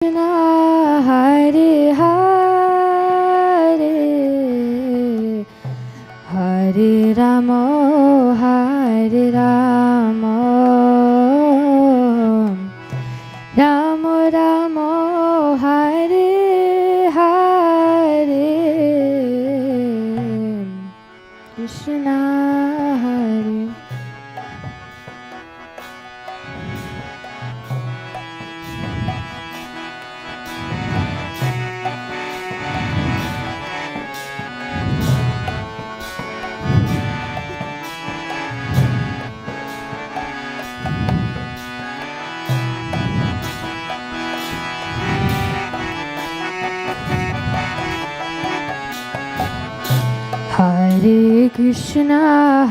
Krishna Hare Hare Hare Rama Hare Rama Rama Rama Hare Hare Krishna Hare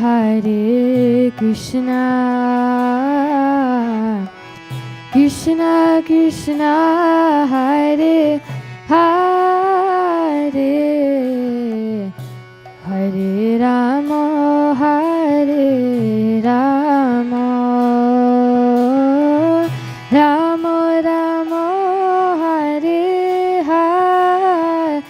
Hare Krishna Krishna Krishna Hare Hare Hare Rama Hare Rama Rama Rama Hare Hare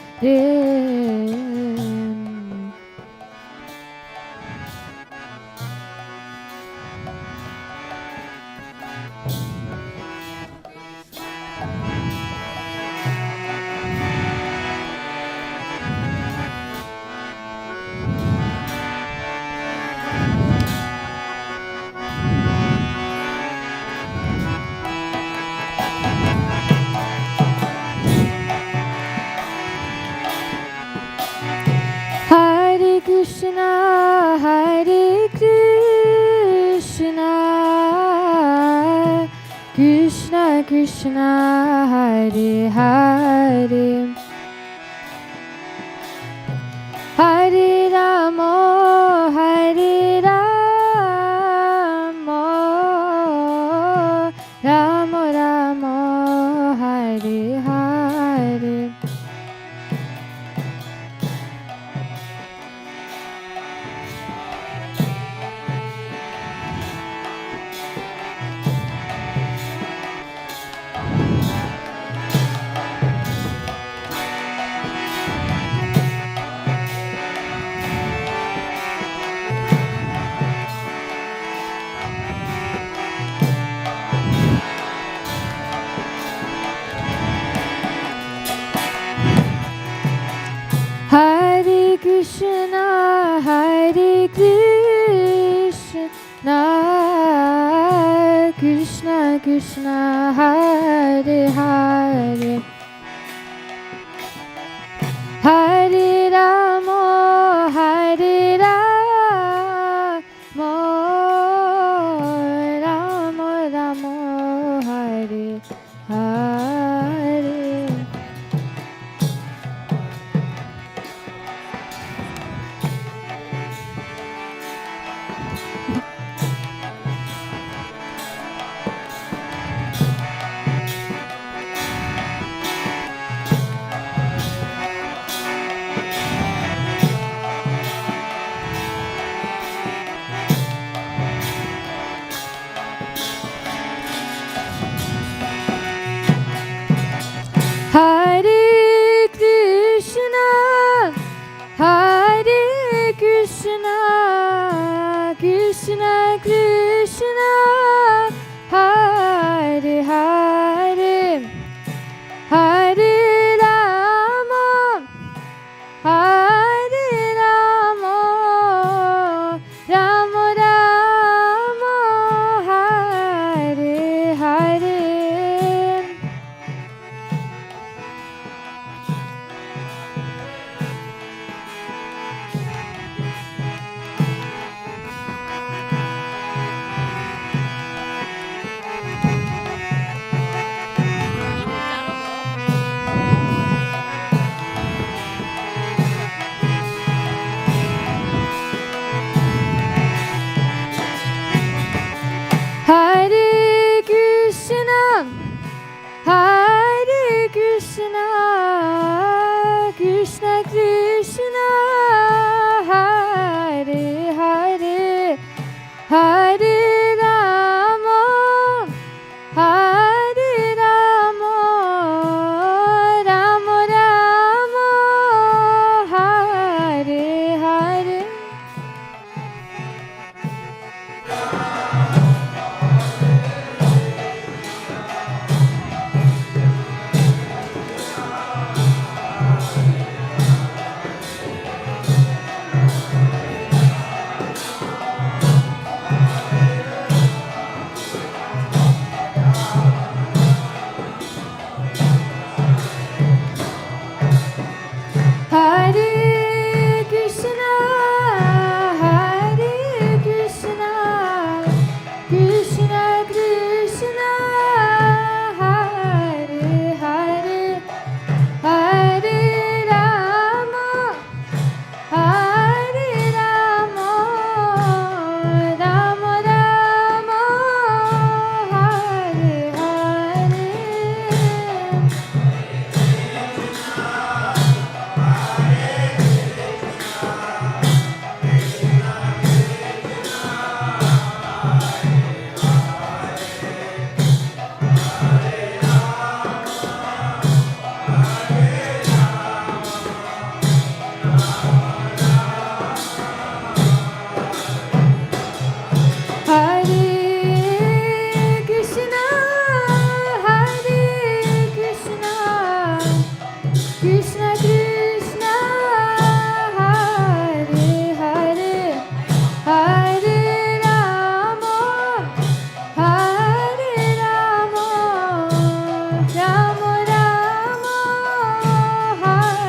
Hare Krishna Krishna Krishna Hare Hare Hare Rama Hare Rama Rama Rama Hare Hare Hare Krishna Krishna Krishna Hare Hare Hare Rama Hare Rama Rama Rama Hare Hare Hare Krishna Krishna Krishna Hare Hare Hare Rama Hare Rama Rama Rama Hare Hare Hare Krishna Krishna Krishna Hare Hare Hare Rama Hare Rama Krishna Krishna, Hare Hare, Hare Rama, Hare Rama, Rama Rama, Hare Hare.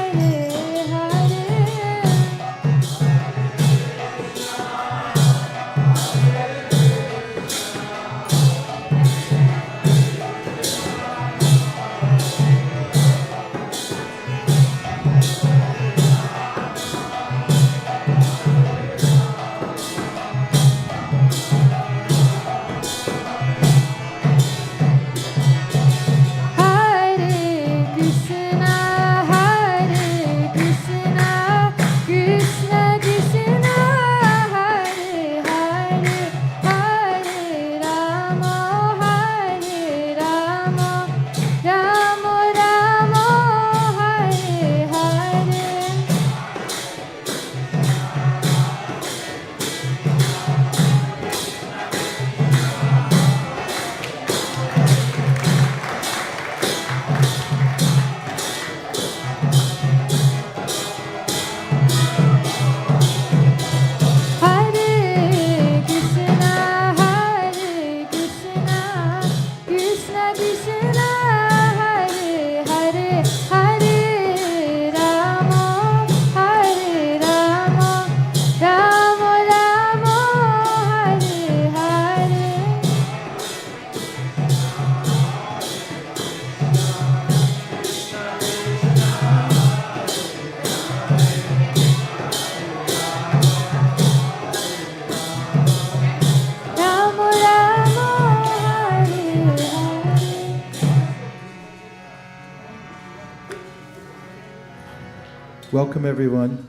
Welcome everyone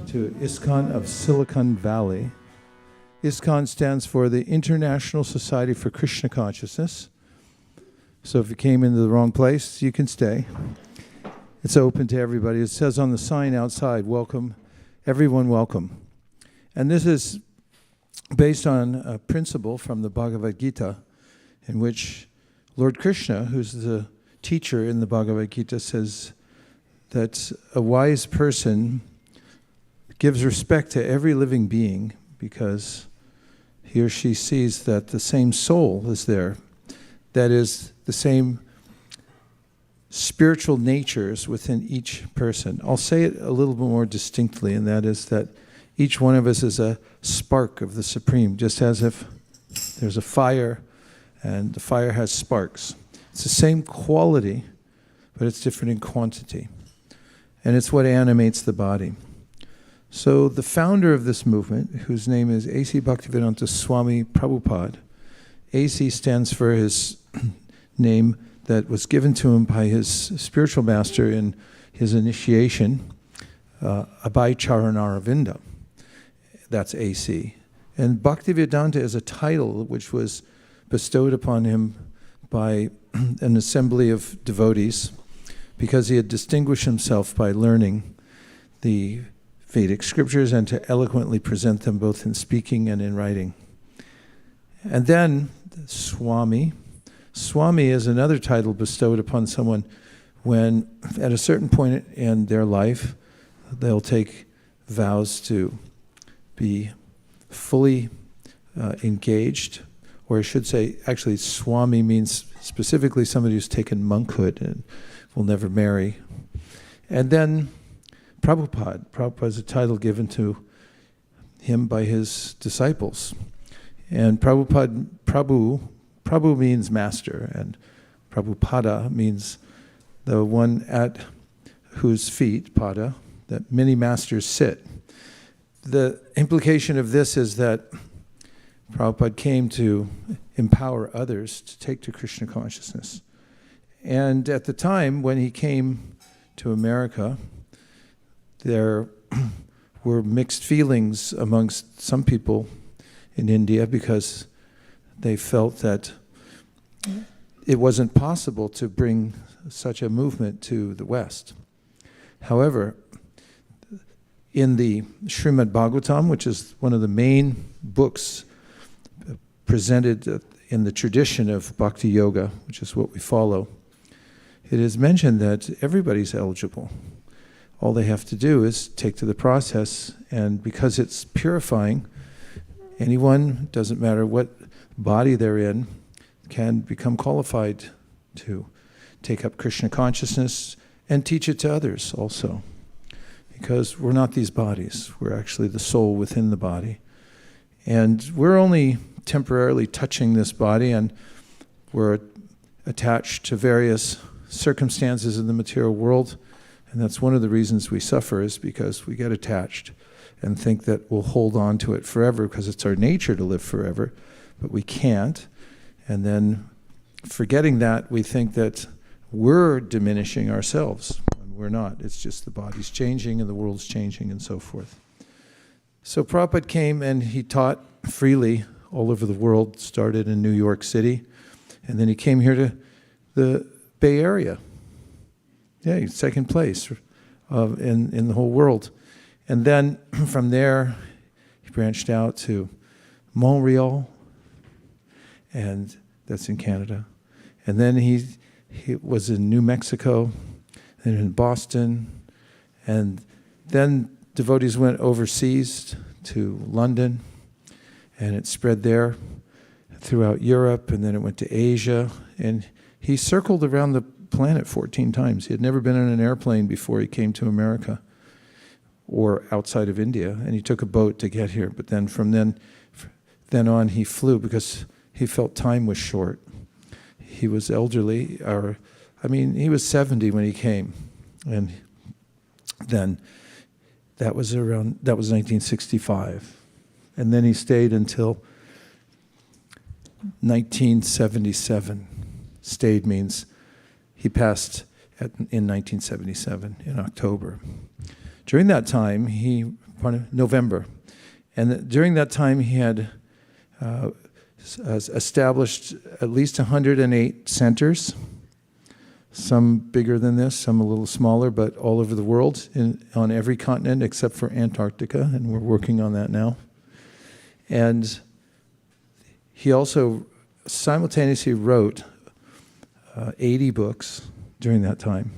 to ISKCON of Silicon Valley. ISKCON stands for the International Society for Krishna Consciousness. So if you came into the wrong place, you can stay. It's open to everybody. It says on the sign outside, welcome, everyone welcome. And this is based on a principle from the Bhagavad Gita in which Lord Krishna, who's the teacher in the Bhagavad Gita, says that a wise person gives respect to every living being because he or she sees that the same soul is there. That is, the same spiritual natures within each person. I'll say it a little bit more distinctly, and that is that each one of us is a spark of the Supreme, just as if there's a fire and the fire has sparks. It's the same quality, but it's different in quantity. And it's what animates the body. So the founder of this movement, whose name is A.C. Bhaktivedanta Swami Prabhupada, A.C. stands for his name that was given to him by his spiritual master in his initiation, Abhay Charanaravinda. That's A.C. And Bhaktivedanta is a title which was bestowed upon him by an assembly of devotees because he had distinguished himself by learning the Vedic scriptures and to eloquently present them both in speaking and in writing. And then Swami. Swami is another title bestowed upon someone when at a certain point in their life they'll take vows to be fully engaged, or I should say, actually Swami means specifically somebody who's taken monkhood and will never marry. And then Prabhupada is a title given to him by his disciples. And Prabhu means master, and Prabhupada means the one at whose feet, pada, that many masters sit. The implication of this is that Prabhupada came to empower others to take to Krishna consciousness. And at the time when he came to America, there were mixed feelings amongst some people in India because they felt that it wasn't possible to bring such a movement to the West. However, in the Srimad Bhagavatam, which is one of the main books presented in the tradition of Bhakti Yoga, which is what we follow, it is mentioned that everybody's eligible. All they have to do is take to the process, and because it's purifying, anyone, doesn't matter what body they're in, can become qualified to take up Krishna consciousness and teach it to others also. Because we're not these bodies, we're actually the soul within the body. And we're only temporarily touching this body, and we're attached to various circumstances in the material world. And that's one of the reasons we suffer, is because we get attached and think that we'll hold on to it forever because it's our nature to live forever, but we can't. And then forgetting that, we think that we're diminishing ourselves. And we're not. It's just the body's changing and the world's changing and so forth. So Prabhupada came and he taught freely all over the world, started in New York City, and then he came here to the Bay Area. Yeah, he's second place in the whole world. And then from there, he branched out to Montreal, and that's in Canada. And then he was in New Mexico, and in Boston, and then devotees went overseas to London, and it spread there throughout Europe, and then it went to Asia, and he circled around the planet 14 times. He had never been on an airplane before he came to America or outside of India, and he took a boat to get here. But then from then on, he flew because he felt time was short. He was elderly, he was 70 when he came, and then that was 1965, and then he stayed until 1977. Stayed means he passed in 1977 in October. During that time, November, and during that time he had established at least 108 centers, some bigger than this, some a little smaller, but all over the world, on every continent except for Antarctica, and we're working on that now. And he also simultaneously wrote 80 books during that time.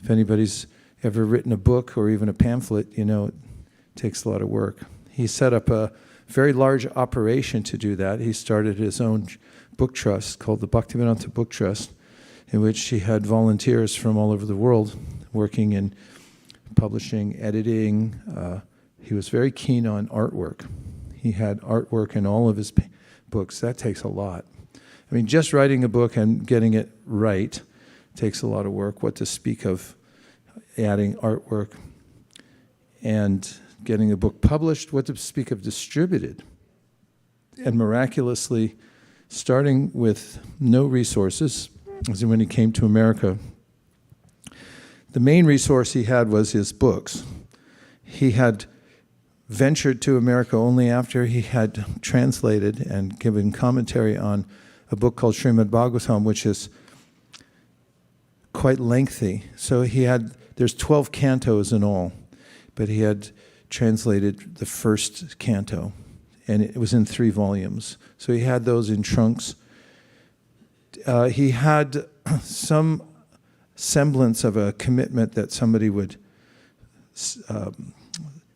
If anybody's ever written a book or even a pamphlet, it takes a lot of work. He set up a very large operation to do that. He started his own book trust called the Bhaktivedanta Book Trust, in which he had volunteers from all over the world working in publishing, editing. He was very keen on artwork. He had artwork in all of his books. That takes a lot. Just writing a book and getting it right takes a lot of work. What to speak of adding artwork and getting a book published, what to speak of distributed. And miraculously, starting with no resources, as in when he came to America, the main resource he had was his books. He had ventured to America only after he had translated and given commentary on a book called Srimad Bhagavatam, which is quite lengthy. So there's 12 cantos in all, but he had translated the first canto, and it was in 3 volumes. So he had those in trunks. He had some semblance of a commitment that somebody would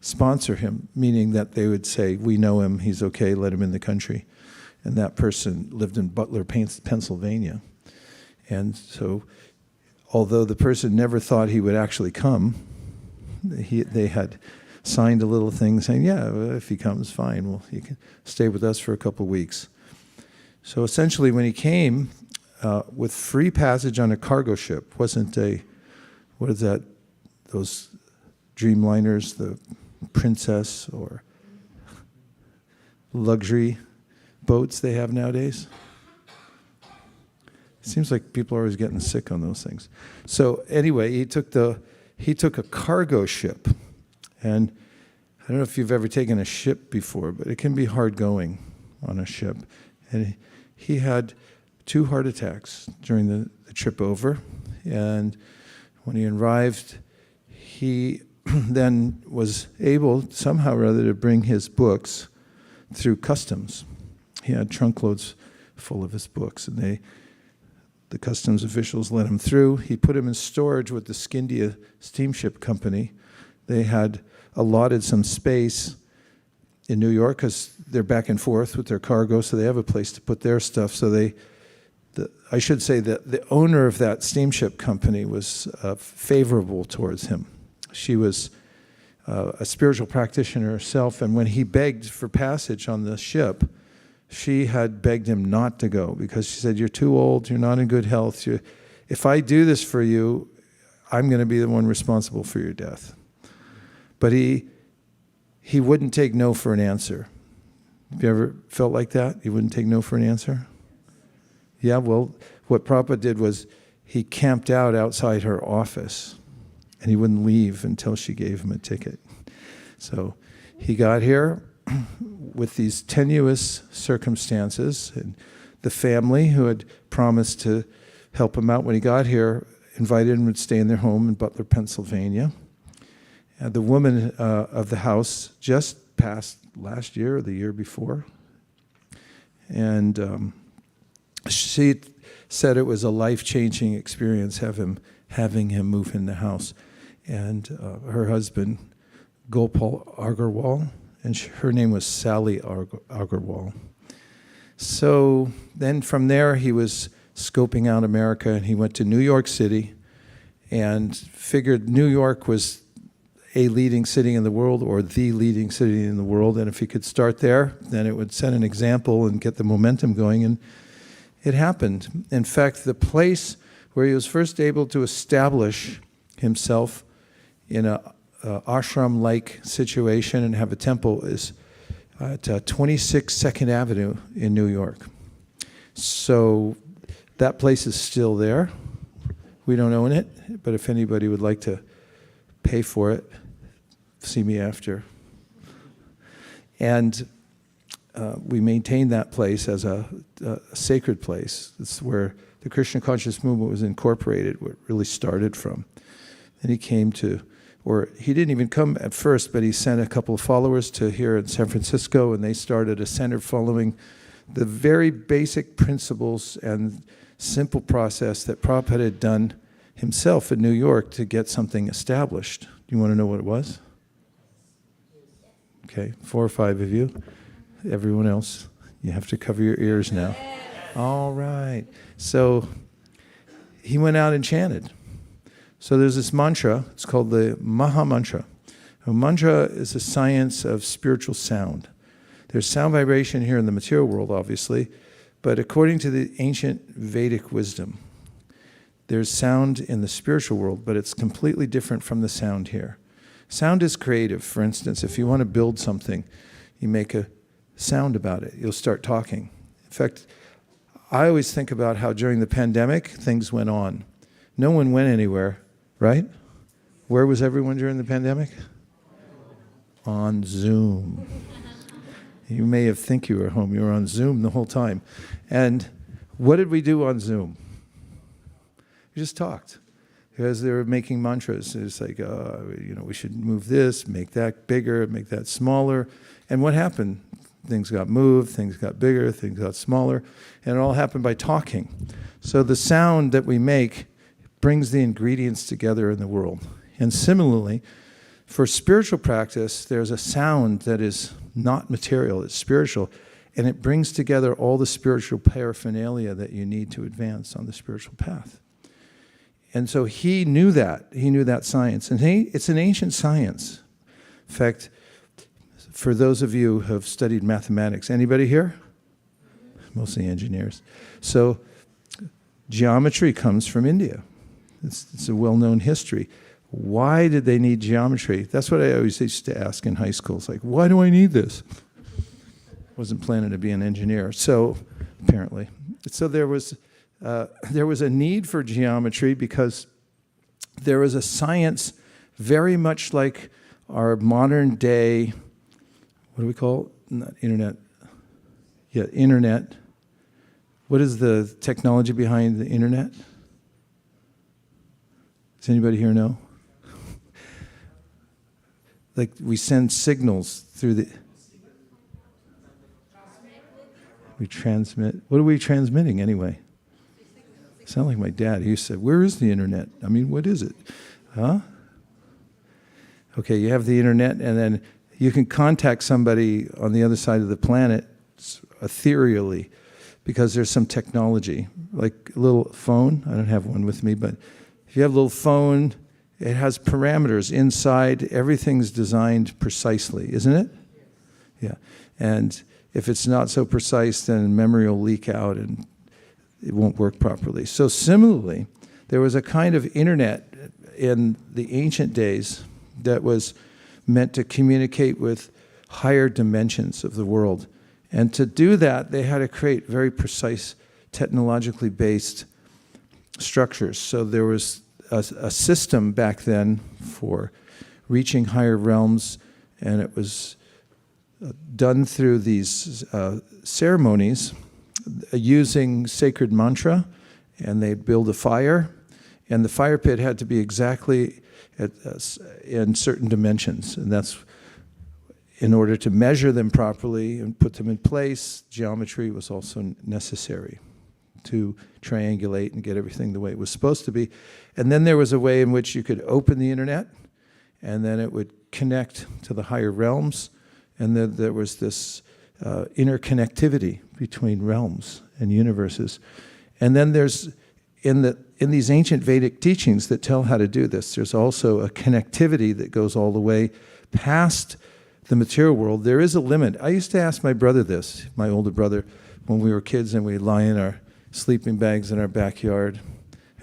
sponsor him, meaning that they would say, we know him, he's okay, let him in the country. And that person lived in Butler, Pennsylvania. And so, although the person never thought he would actually come, they had signed a little thing saying, yeah, if he comes, fine, well, he can stay with us for a couple weeks. So essentially, when he came, with free passage on a cargo ship, wasn't what is that, those Dreamliners, the Princess or luxury boats they have nowadays? It seems like people are always getting sick on those things. So anyway, he took a cargo ship, and I don't know if you've ever taken a ship before, but it can be hard going on a ship. And he had 2 heart attacks during the trip over, and when he arrived, he then was able somehow or other to bring his books through customs. He had trunk loads full of his books, and the customs officials let him through. He put him in storage with the Scindia Steamship Company. They had allotted some space in New York because they're back and forth with their cargo, so they have a place to put their stuff. So I should say that the owner of that steamship company was favorable towards him. She was a spiritual practitioner herself, and when he begged for passage on the ship, she had begged him not to go because she said, "You're too old, you're not in good health. If I do this for you, I'm going to be the one responsible for your death." But he wouldn't take no for an answer. Have you ever felt like that? He wouldn't take no for an answer? Yeah, well, what Prabhupada did was he camped out outside her office, and he wouldn't leave until she gave him a ticket. So he got here with these tenuous circumstances, and the family who had promised to help him out when he got here invited him to stay in their home in Butler, Pennsylvania. And the woman of the house just passed last year or the year before, and she said it was a life-changing experience having him move in the house. And her husband, Gopal Agarwal, and her name was Sally Agarwal. So then from there, he was scoping out America, and he went to New York City and figured New York was a leading city in the world, or the leading city in the world, and if he could start there, then it would set an example and get the momentum going, and it happened. In fact, the place where he was first able to establish himself in a ashram-like situation and have a temple is at 26 2nd Avenue in New York. So that place is still there. We don't own it, but if anybody would like to pay for it, see me after. And we maintain that place as a sacred place. It's where the Krishna conscious movement was incorporated, where it really started from. And he came to, or he didn't even come at first, but he sent a couple of followers to here in San Francisco, and they started a center following the very basic principles and simple process that Prabhupada had done himself in New York to get something established. Do you want to know what it was? Okay, 4 or 5 of you. Everyone else, you have to cover your ears now. All right. So he went out and chanted. So there's this mantra, it's called the Maha Mantra. A mantra is a science of spiritual sound. There's sound vibration here in the material world, obviously, but according to the ancient Vedic wisdom, there's sound in the spiritual world, but it's completely different from the sound here. Sound is creative. For instance, if you want to build something, you make a sound about it. You'll start talking. In fact, I always think about how during the pandemic, things went on. No one went anywhere, right? Where was everyone during the pandemic? On Zoom. You may have think you were home. You were on Zoom the whole time. And what did we do on Zoom? We just talked. Because they were making mantras. It's like, we should move this, make that bigger, make that smaller. And what happened? Things got moved, things got bigger, things got smaller. And it all happened by talking. So the sound that we make brings the ingredients together in the world. And similarly, for spiritual practice, there's a sound that is not material, it's spiritual. And it brings together all the spiritual paraphernalia that you need to advance on the spiritual path. And so he knew that. He knew that science. And it's an ancient science. In fact, for those of you who have studied mathematics, anybody here? Mostly engineers. So geometry comes from India. It's a well-known history. Why did they need geometry? That's what I always used to ask in high school. It's like, why do I need this? Wasn't planning to be an engineer, so apparently. So there was a need for geometry because there was a science very much like our modern day, what do we call it? Not internet. Yeah, internet. What is the technology behind the internet? Does anybody here know? Like we send signals through the... We transmit. What are we transmitting anyway? Sound like my dad. He said, "Where is the internet? I mean, what is it?" Huh? Okay, you have the internet, and then you can contact somebody on the other side of the planet ethereally because there's some technology, like a little phone. I don't have one with me, but if you have a little phone, it has parameters inside. Everything's designed precisely, isn't it? Yeah. And if it's not so precise, then memory will leak out and it won't work properly. So similarly, there was a kind of internet in the ancient days that was meant to communicate with higher dimensions of the world. And to do that, they had to create very precise, technologically based structures. So there was a system back then for reaching higher realms, and it was done through these ceremonies using sacred mantra, and they'd build a fire, and the fire pit had to be exactly in certain dimensions, and that's in order to measure them properly and put them in place. Geometry was also necessary to triangulate and get everything the way it was supposed to be. And then there was a way in which you could open the internet, and then it would connect to the higher realms, and then there was this interconnectivity between realms and universes. And then there's, in these ancient Vedic teachings that tell how to do this, there's also a connectivity that goes all the way past the material world. There is a limit. I used to ask my brother this, my older brother, when we were kids and we'd lie in our sleeping bags in our backyard.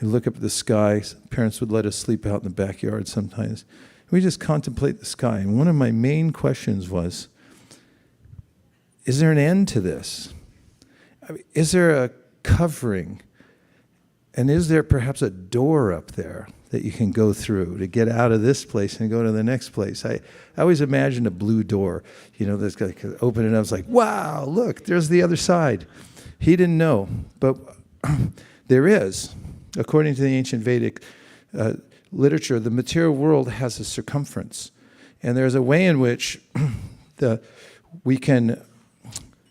We'd look up at the sky. Parents would let us sleep out in the backyard sometimes. We just contemplate the sky. And one of my main questions was, is there an end to this? I mean, is there a covering? And is there perhaps a door up there that you can go through to get out of this place and go to the next place? I always imagined a blue door, that's going to open it up. It's like, wow, look, there's the other side. He didn't know, but there is. According to the ancient Vedic literature, the material world has a circumference. And there's a way in which we can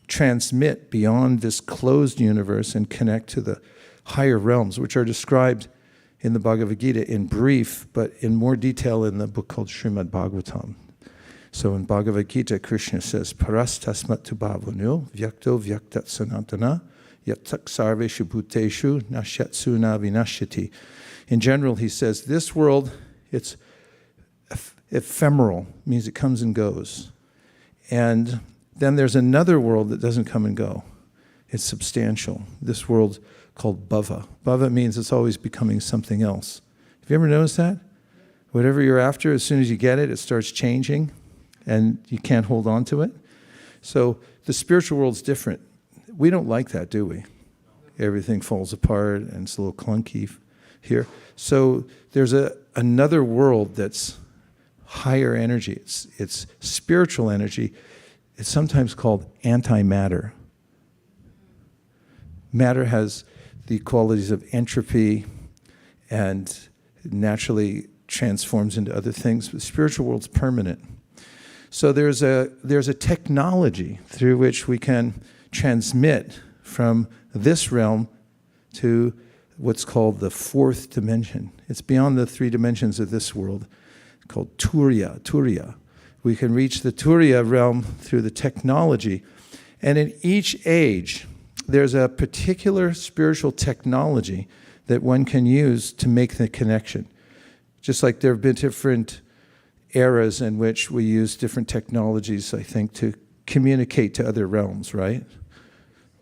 transmit beyond this closed universe and connect to the higher realms, which are described in the Bhagavad Gita in brief, but in more detail in the book called Srimad Bhagavatam. So in Bhagavad Gita, Krishna says, Paras tasmat tu bhavanu, vyakto vyaktat sanatana, yatak sarveshu bhuteshu, nashyatsu na vinashyati. In general, he says, this world, it's ephemeral, means it comes and goes. And then there's another world that doesn't come and go. It's substantial. This world called bhava. Bhava means it's always becoming something else. Have you ever noticed that? Whatever you're after, as soon as you get it, it starts changing, and you can't hold on to it. So the spiritual world's different. We don't like that, do we? Everything falls apart, and it's a little clunky here. So there's another world that's higher energy. It's spiritual energy. It's sometimes called antimatter. Matter has the qualities of entropy and naturally transforms into other things. But the spiritual world's permanent. So there's a technology through which we can transmit from this realm to what's called the fourth dimension. It's beyond the three dimensions of this world, called Turiya. We can reach the Turiya realm through the technology. And in each age, there's a particular spiritual technology that one can use to make the connection. Just like there have been different eras in which we use different technologies, I think, to communicate to other realms, right?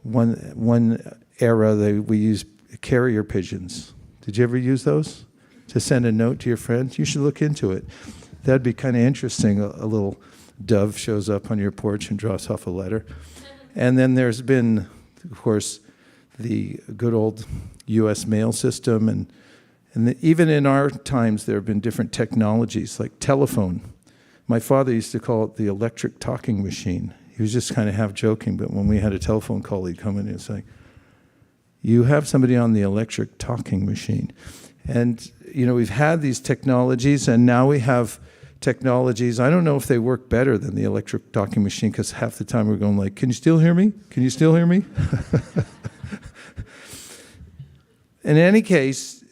One era, we used carrier pigeons. Did you ever use those to send a note to your friends? You should look into it. That'd be kind of interesting. A little dove shows up on your porch and drops off a letter. And then there's been, of course, the good old U.S. mail system. And even in our times, there have been different technologies, like telephone. My father used to call it the electric talking machine. He was just kind of half joking, but when we had a telephone call, he'd come in and say, you have somebody on the electric talking machine. And, we've had these technologies, and now we have technologies. I don't know if they work better than the electric talking machine, because half the time we're going like, can you still hear me? Can you still hear me? in any case,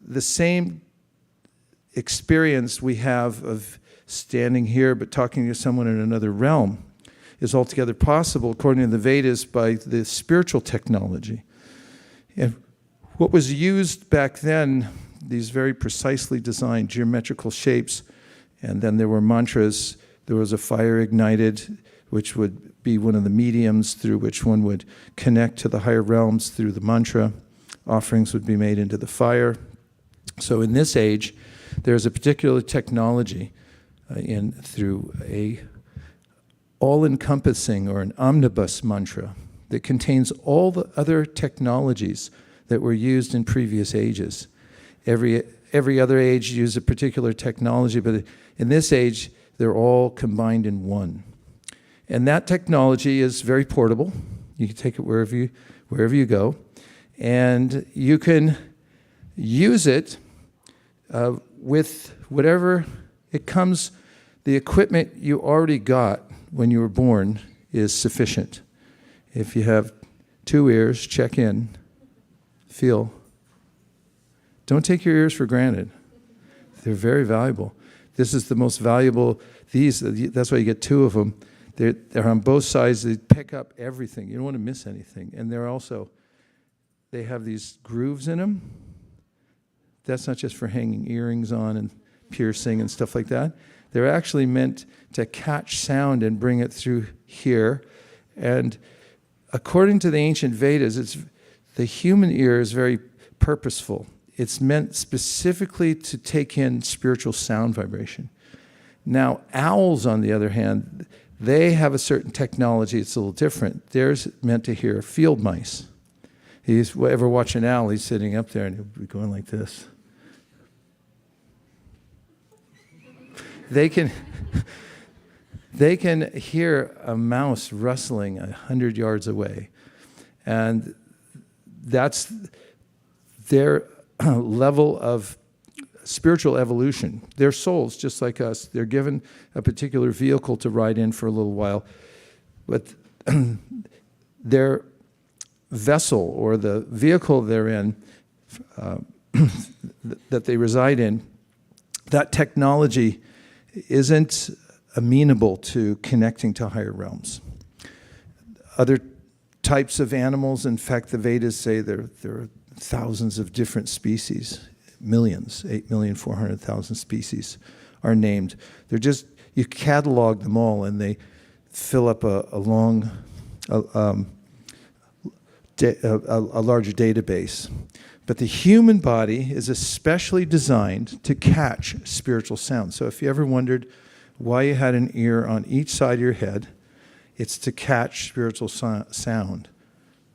the same experience we have of standing here but talking to someone in another realm is altogether possible, according to the Vedas, by the spiritual technology. And what was used back then, these very precisely designed geometrical shapes, and then there were mantras. There was a fire ignited, which would be one of the mediums through which one would connect to the higher realms through the mantra. Offerings would be made into the fire. So in this age, there's a particular technology through a all-encompassing or an omnibus mantra that contains all the other technologies that were used in previous ages. Every other age used a particular technology, but in this age, they're all combined in one. And that technology is very portable. You can take it wherever you go. And you can use it with whatever it comes. The equipment you already got when you were born is sufficient. If you have 2 ears, check in, feel. Don't take your ears for granted. They're very valuable. This is the most valuable. That's why you get 2 of them. They're on both sides. They pick up everything. You don't want to miss anything. And they have these grooves in them. That's not just for hanging earrings on and piercing and stuff like that. They're actually meant to catch sound and bring it through here. And according to the ancient Vedas, the human ear is very purposeful. It's meant specifically to take in spiritual sound vibration. Now, owls, on the other hand, they have a certain technology. It's a little different. They're meant to hear field mice. Ever watch an owl? He's sitting up there and he'll be going like this. They can hear a mouse rustling 100 yards away. And that's their level of spiritual evolution. Their souls, just like us, they're given a particular vehicle to ride in for a little while. But their vessel, or the vehicle they're in, that they reside in, that technology isn't amenable to connecting to higher realms. Other types of animals, in fact, the Vedas say there are thousands of different species, millions, 8,400,000 species are named. They're just, you catalog them all and they fill up a larger database. But the human body is especially designed to catch spiritual sound. So if you ever wondered why you had an ear on each side of your head, it's to catch spiritual sound.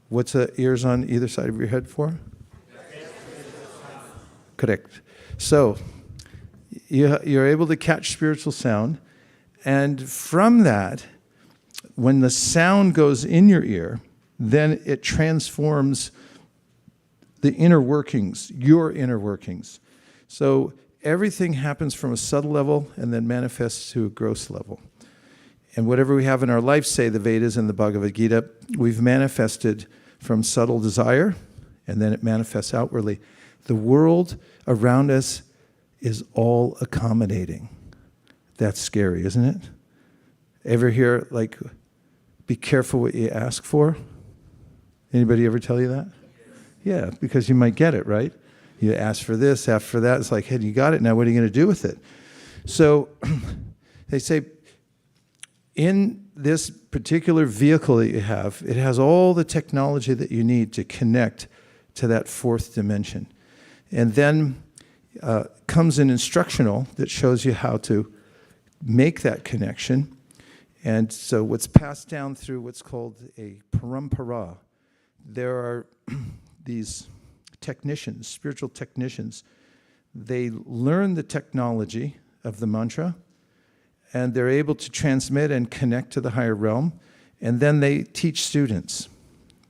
What's the ears on either side of your head for? Correct. So you're able to catch spiritual sound, and from that, when the sound goes in your ear, then it transforms the inner workings, your inner workings. So everything happens from a subtle level and then manifests to a gross level. And whatever we have in our life, say the Vedas and the Bhagavad Gita, we've manifested from subtle desire, and then it manifests outwardly. The world around us is all accommodating. That's scary, isn't it? Ever hear, like, be careful what you ask for? Anybody ever tell you that? Yeah, because you might get it, right? You ask for this, ask for that. It's like, hey, you got it now. What are you going to do with it? So they say, in this particular vehicle that you have, it has all the technology that you need to connect to that 4th dimension. And then comes an instructional that shows you how to make that connection. And so what's passed down through what's called a parampara, there are these technicians, spiritual technicians. They learn the technology of the mantra, and they're able to transmit and connect to the higher realm, and then they teach students.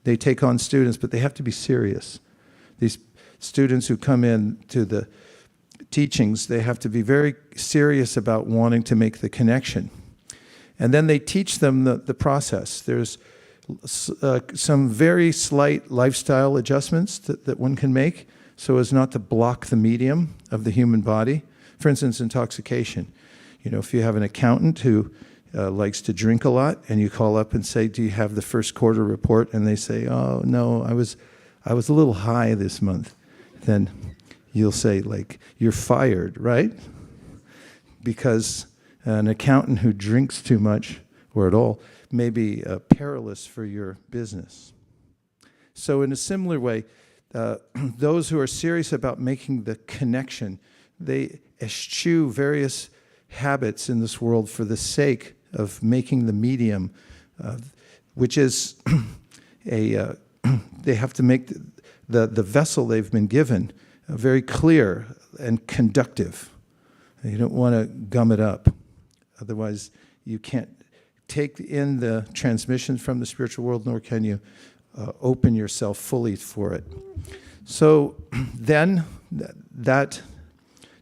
They take on students, but they have to be serious. These students who come in to the teachings, they have to be very serious about wanting to make the connection. And then they teach them the process. There's some very slight lifestyle adjustments that one can make so as not to block the medium of the human body. For instance, intoxication. If you have an accountant who likes to drink a lot, and you call up and say, do you have the first quarter report? And they say, oh, no, I was a little high this month. Then you'll say, like, you're fired, right? Because an accountant who drinks too much or at all may be perilous for your business. So in a similar way, those who are serious about making the connection, they eschew various habits in this world for the sake of making the medium, which is they have to make the vessel they've been given very clear and conductive. You don't want to gum it up. Otherwise, you can't take in the transmission from the spiritual world, nor can you open yourself fully for it. So then that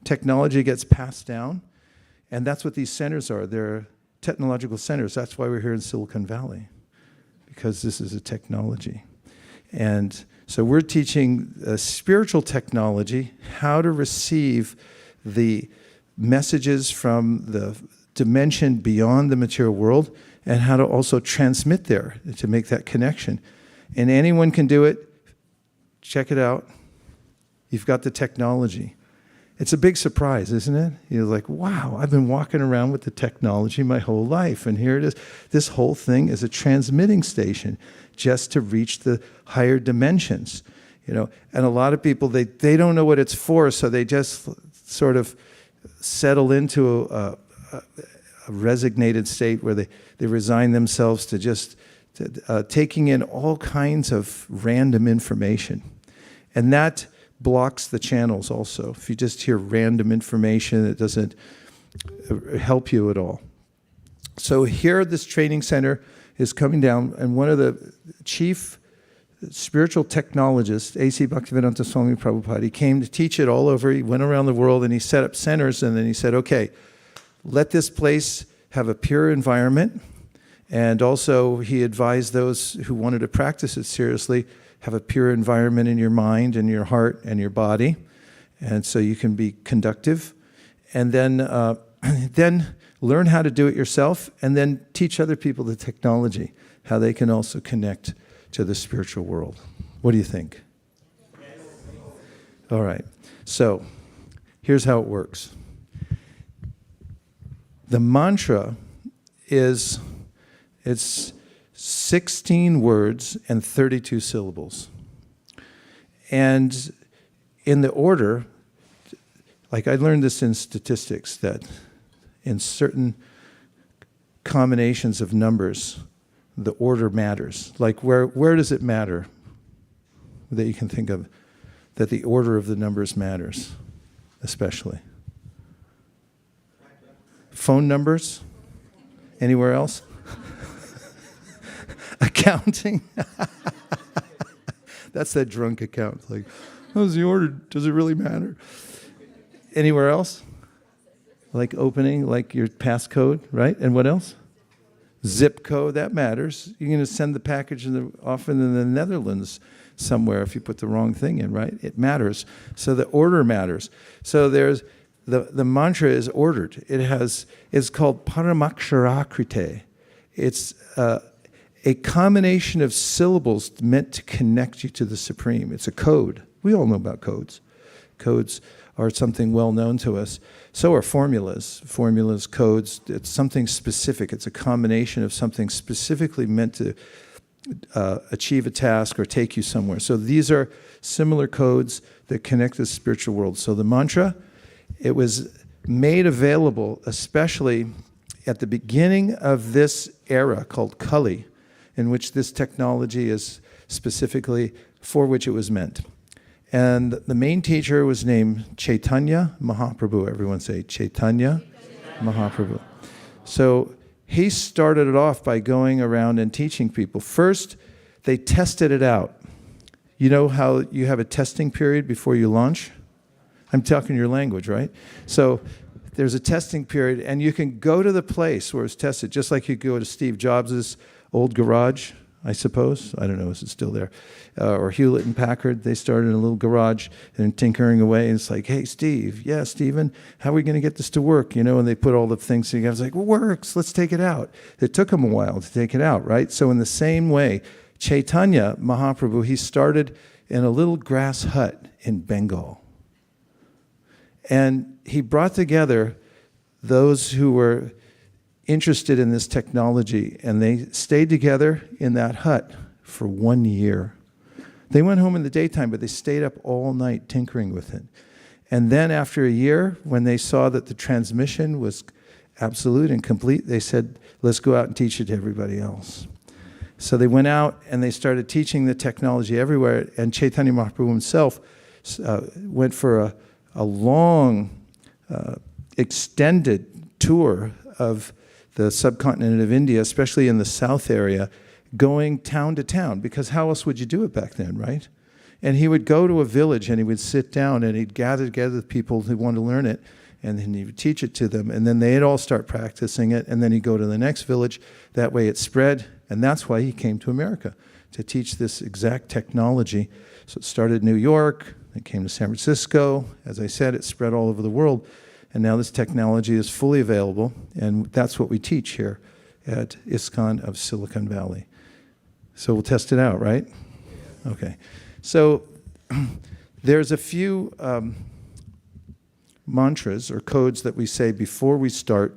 technology gets passed down, and that's what these centers are. They're technological centers. That's why we're here in Silicon Valley, because this is a technology. And so we're teaching spiritual technology, how to receive the messages from the dimension beyond the material world, and how to also transmit there to make that connection. And anyone can do it. Check it out. You've got the technology. It's a big surprise, isn't it? You're like, wow, I've been walking around with the technology my whole life, and here it is. This whole thing is a transmitting station just to reach the higher dimensions. And a lot of people, they don't know what it's for, so they just sort of settle into a resignated state where they resign themselves to just taking in all kinds of random information. And that blocks the channels also. If you just hear random information, it doesn't help you at all. So here, this training center is coming down, and one of the chief spiritual technologists, A.C. Bhaktivedanta Swami Prabhupada, he came to teach it all over. He went around the world, and he set up centers, and then he said, okay, let this place have a pure environment. And also, he advised those who wanted to practice it seriously, have a pure environment in your mind and your heart and your body, and so you can be conductive. And then, then learn how to do it yourself, and then teach other people the technology, how they can also connect to the spiritual world. What do you think? Yes. All right. So here's how it works. The mantra it's 16 words and 32 syllables. And in the order, like I learned this in statistics, that in certain combinations of numbers, the order matters. Like where does it matter that you can think of that the order of the numbers matters, especially? Phone numbers? Anywhere else? Accounting? That's that drunk account. Like, how's the order? Does it really matter? Anywhere else? Like opening, like your passcode, right? And what else? Zip code, that matters. You're going to send the package often in the Netherlands somewhere if you put the wrong thing in, right? It matters. So the order matters. So there's the mantra is ordered. It's called Paramakshaраkrite. It's a combination of syllables meant to connect you to the Supreme. It's a code. We all know about codes. Codes are something well known to us. So are formulas. Formulas, codes, it's something specific. It's a combination of something specifically meant to achieve a task or take you somewhere. So these are similar codes that connect the spiritual world. So the mantra, it was made available especially at the beginning of this era called Kali, in which this technology is specifically for which it was meant. And the main teacher was named Chaitanya Mahaprabhu. Everyone say Chaitanya Mahaprabhu. So he started it off by going around and teaching people. First, they tested it out. You know how you have a testing period before you launch? I'm talking your language, right? So there's a testing period, and you can go to the place where it's tested, just like you go to Steve Jobs' old garage I suppose. I don't know, is it still there? Or Hewlett and Packard, they started in a little garage and tinkering away. And it's like, hey, Steve, yeah, Steven, how are we going to get this to work? You know, and they put all the things together. I was like, well, works, let's take it out. It took them a while to take it out, right? So in the same way, Chaitanya Mahaprabhu, he started in a little grass hut in Bengal. And he brought together those who were interested in this technology, and they stayed together in that hut for 1 year. They went home in the daytime, but they stayed up all night tinkering with it. And then after a year, when they saw that the transmission was absolute and complete, they said, let's go out and teach it to everybody else. So they went out and they started teaching the technology everywhere, and Chaitanya Mahaprabhu himself went for a long, extended tour of the subcontinent of India, especially in the south area, going town to town, because how else would you do it back then, right? And he would go to a village and he would sit down and he'd gather together the people who wanted to learn it, and then he would teach it to them, and then they'd all start practicing it, and then he'd go to the next village. That way it spread, and that's why he came to America, to teach this exact technology. So it started in New York, it came to San Francisco. As I said, it spread all over the world. And now this technology is fully available, and that's what we teach here at ISKCON of Silicon Valley. So we'll test it out, right? Okay. So there's a few mantras or codes that we say before we start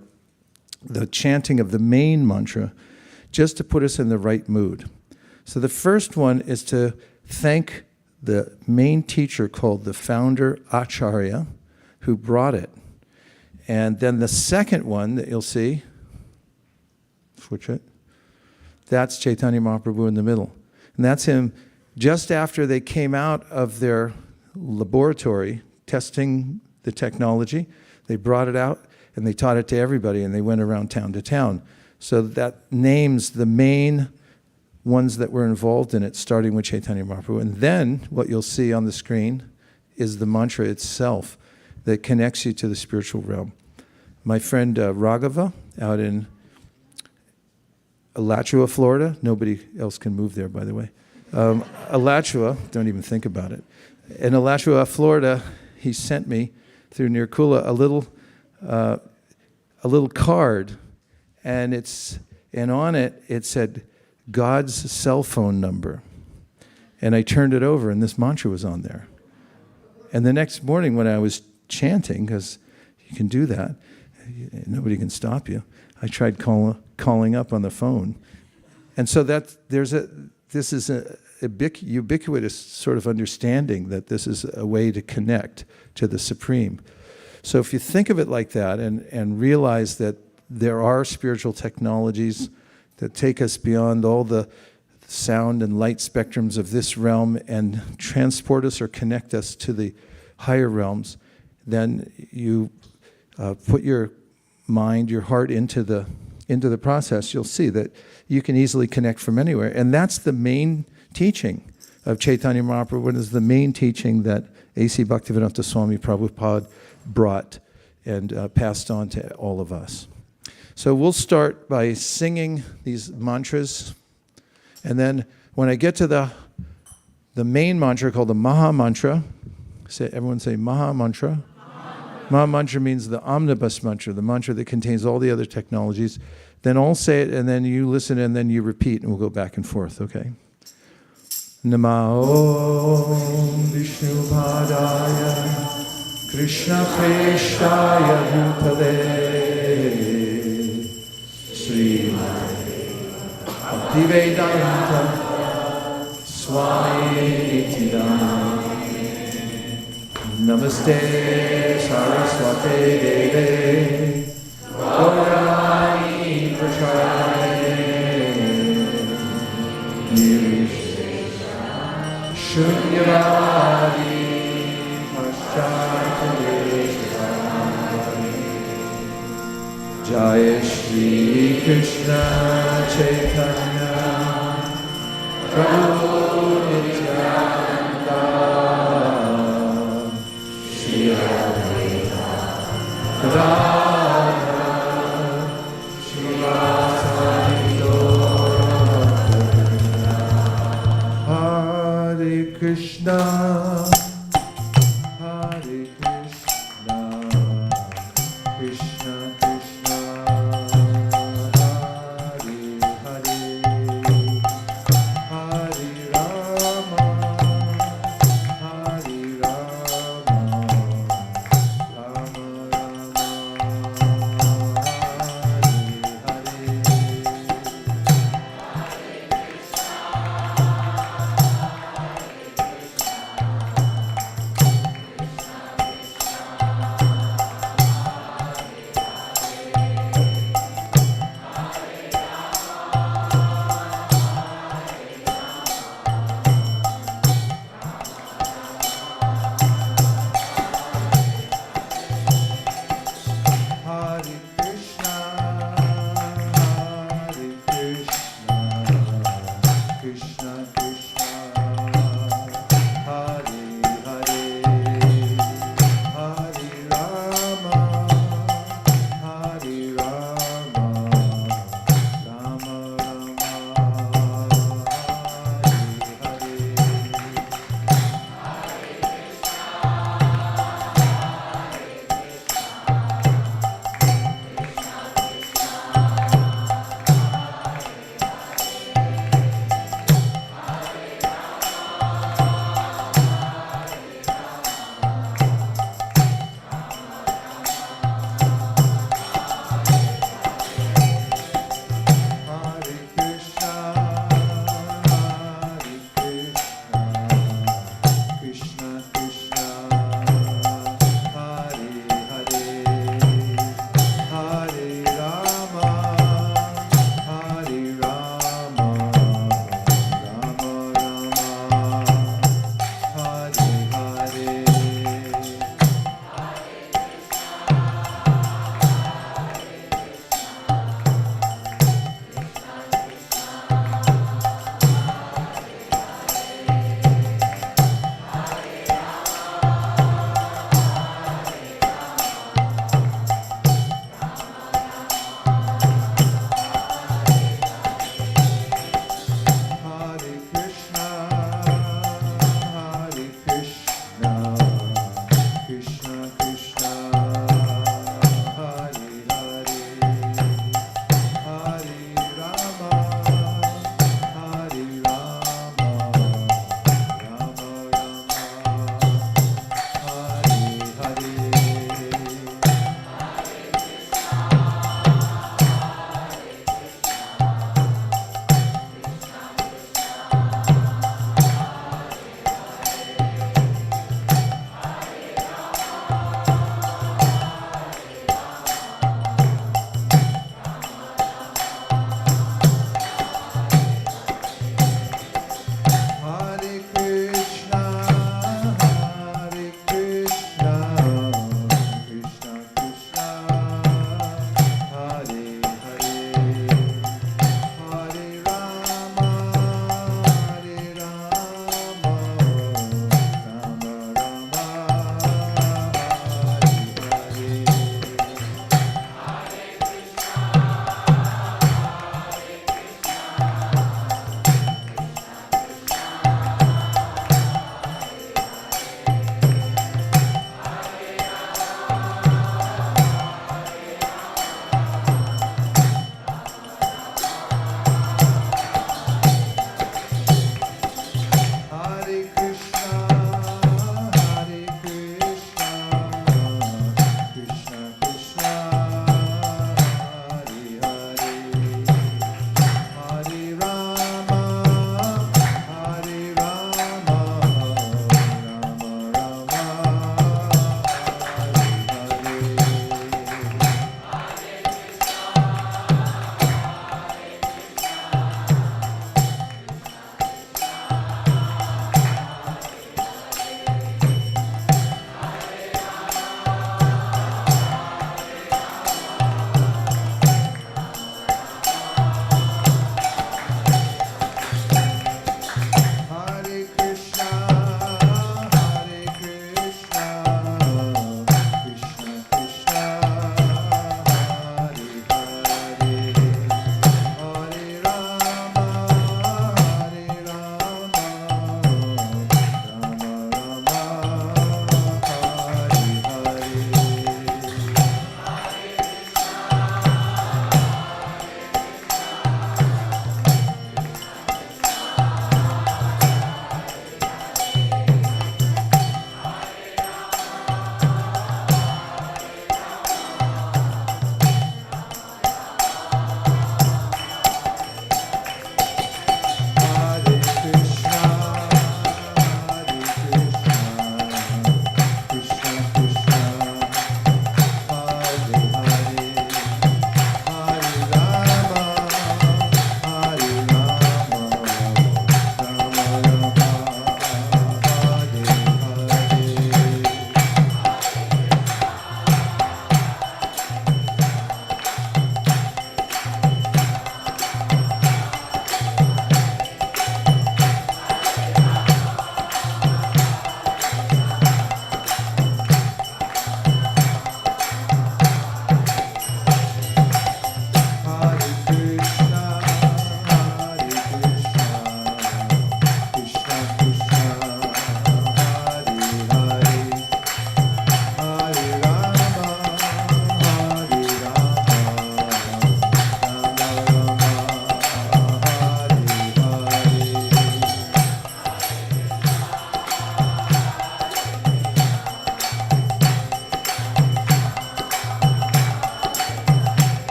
the chanting of the main mantra, just to put us in the right mood. So the first one is to thank the main teacher, called the founder Acharya, who brought it. And then the second one that you'll see, switch it, that's Chaitanya Mahaprabhu in the middle. And that's him just after they came out of their laboratory testing the technology. They brought it out and they taught it to everybody, and they went around town to town. So that names the main ones that were involved in it, starting with Chaitanya Mahaprabhu. And then what you'll see on the screen is the mantra itself that connects you to the spiritual realm. My friend Raghava out in Alachua, Florida, nobody else can move there, by the way. Alachua, don't even think about it. In Alachua, Florida, he sent me through Nirkula a little card, and on it it said God's cell phone number. And I turned it over, and this mantra was on there. And the next morning when I was chanting, because you can do that, nobody can stop you, I tried calling up on the phone. And so this is a ubiquitous sort of understanding that this is a way to connect to the Supreme. So if you think of it like that and realize that there are spiritual technologies that take us beyond all the sound and light spectrums of this realm and transport us or connect us to the higher realms, then you put your mind, your heart into the process, you'll see that you can easily connect from anywhere. And that's the main teaching of Chaitanya Mahaprabhu, and is the main teaching that A.C. Bhaktivedanta Swami Prabhupada brought and passed on to all of us. So we'll start by singing these mantras, and then when I get to the main mantra called the Maha Mantra, everyone say Maha Mantra. Maha Mantra means the omnibus mantra, the mantra that contains all the other technologies. Then I'll say it, and then you listen, and then you repeat, and we'll go back and forth, okay? Namo Vishnu Padaya Krishna Preshaya Bhutale Sri Bhaktivedanta Swami Nityananda Namaste Saraswate Deve Gaurani Prachare Nirvishesha Shunyavadi Paschatadeshvara Jaya Shri Krishna Chaitanya Prabhu Nityananda Krishna Krishna, Hare Hare, Hare Rama, Hare Rama, Rama Rama, Hare Hare.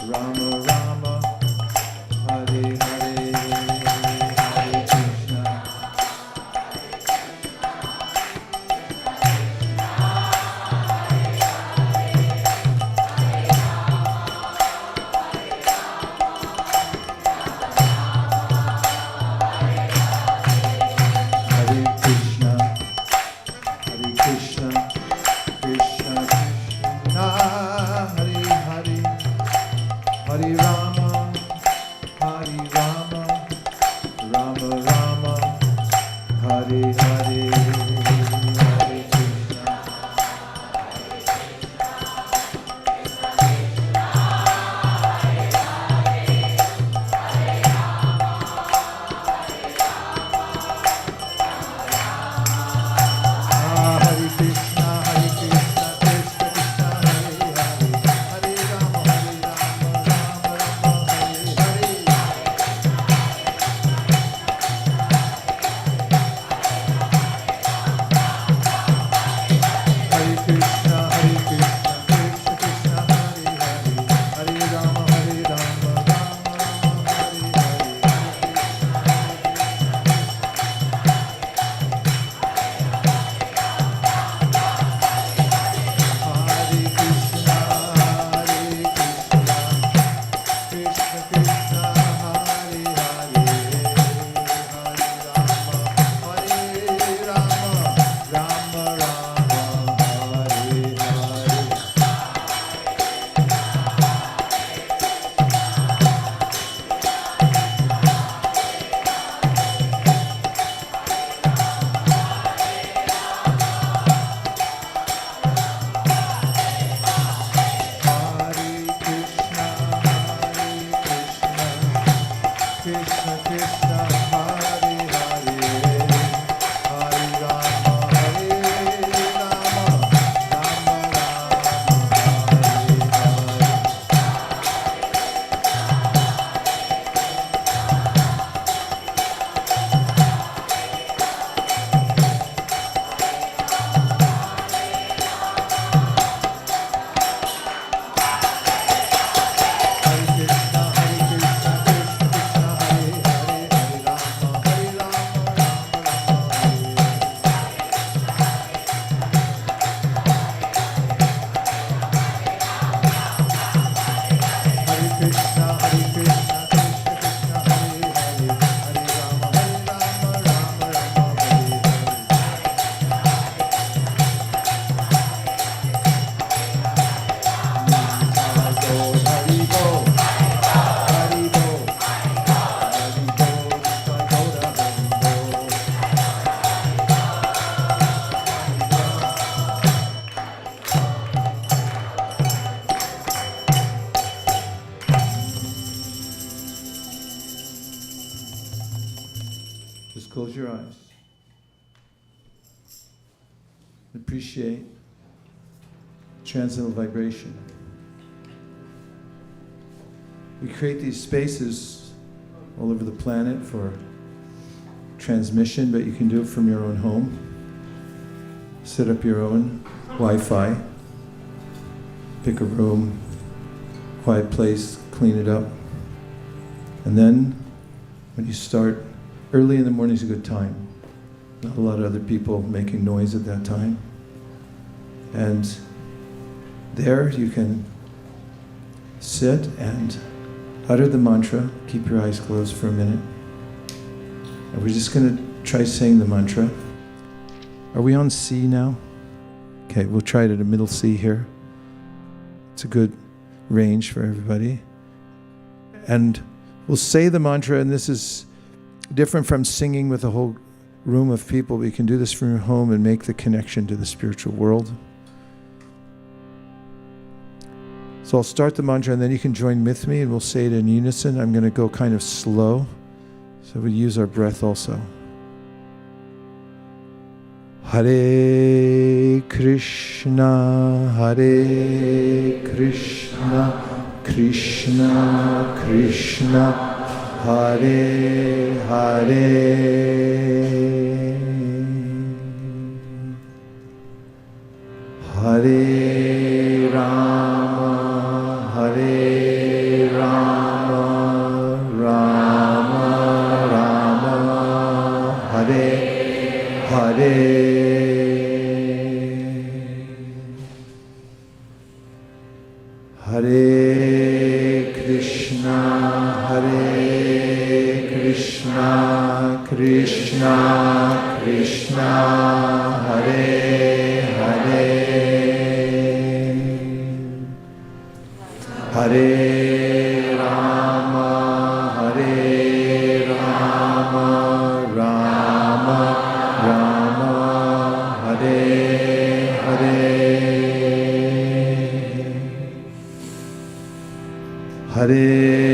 Rama Rama, Hare Hare, Hare Krishna. Hare Krishna, Hare Krishna, Krishna Krishna, Hare Hare, Hare Rama, Hare Rama, Rama Rama, Hare Hare, Hare Krishna. Hare Krishna, Hare Krishna, Krishna Krishna, Hare Hare, Hare Rama, Rama Rama, Hare Hare. Hare Krishna, Hare Krishna, Krishna Krishna, Hare Hare, Hare Rama, Rama Rama, Hare Hare. Hare Krishna, Hare Krishna, Krishna Krishna, Hare Hare, Hare Rama, Rama Rama, Hare Hare. Hare Krishna, Krishna Krishna, Hare Hare, Hare Rama, Rama Rama, Hare Hare. Hare Krishna, Hare Krishna, Krishna Krishna, Hare Hare, Hare Rama, Rama Rama, Hare Hare Krishna, Hare Krishna, Krishna Krishna, Hare Hare, Hare Rama, Rama Rama, Hare Hare. Hari Bo, Hari Bo, Hari Bo, Hari Just close your eyes. Appreciate transcendental vibration. We create these spaces all over the planet for transmission, but you can do it from your own home. Set up your own Wi-Fi. Pick a room, quiet place, clean it up. And then when you start, early in the morning is a good time. Not a lot of other people making noise at that time. And there you can sit and utter the mantra. Keep your eyes closed for a minute. And we're just going to try saying the mantra. Are we on C now? Okay, we'll try it at a middle C here. It's a good range for everybody. And we'll say the mantra, and this is different from singing with a whole room of people. We can do this from your home and make the connection to the spiritual world. So I'll start the mantra and then you can join with me and we'll say it in unison. I'm going to go kind of slow, so we use our breath also. Hare Krishna, Hare Krishna, Krishna Krishna, Hare Hare, Hare Rama, Hare Krishna, Krishna Krishna, Hare Hare, Hare Rama, Rama Rama, Hare Hare, Hare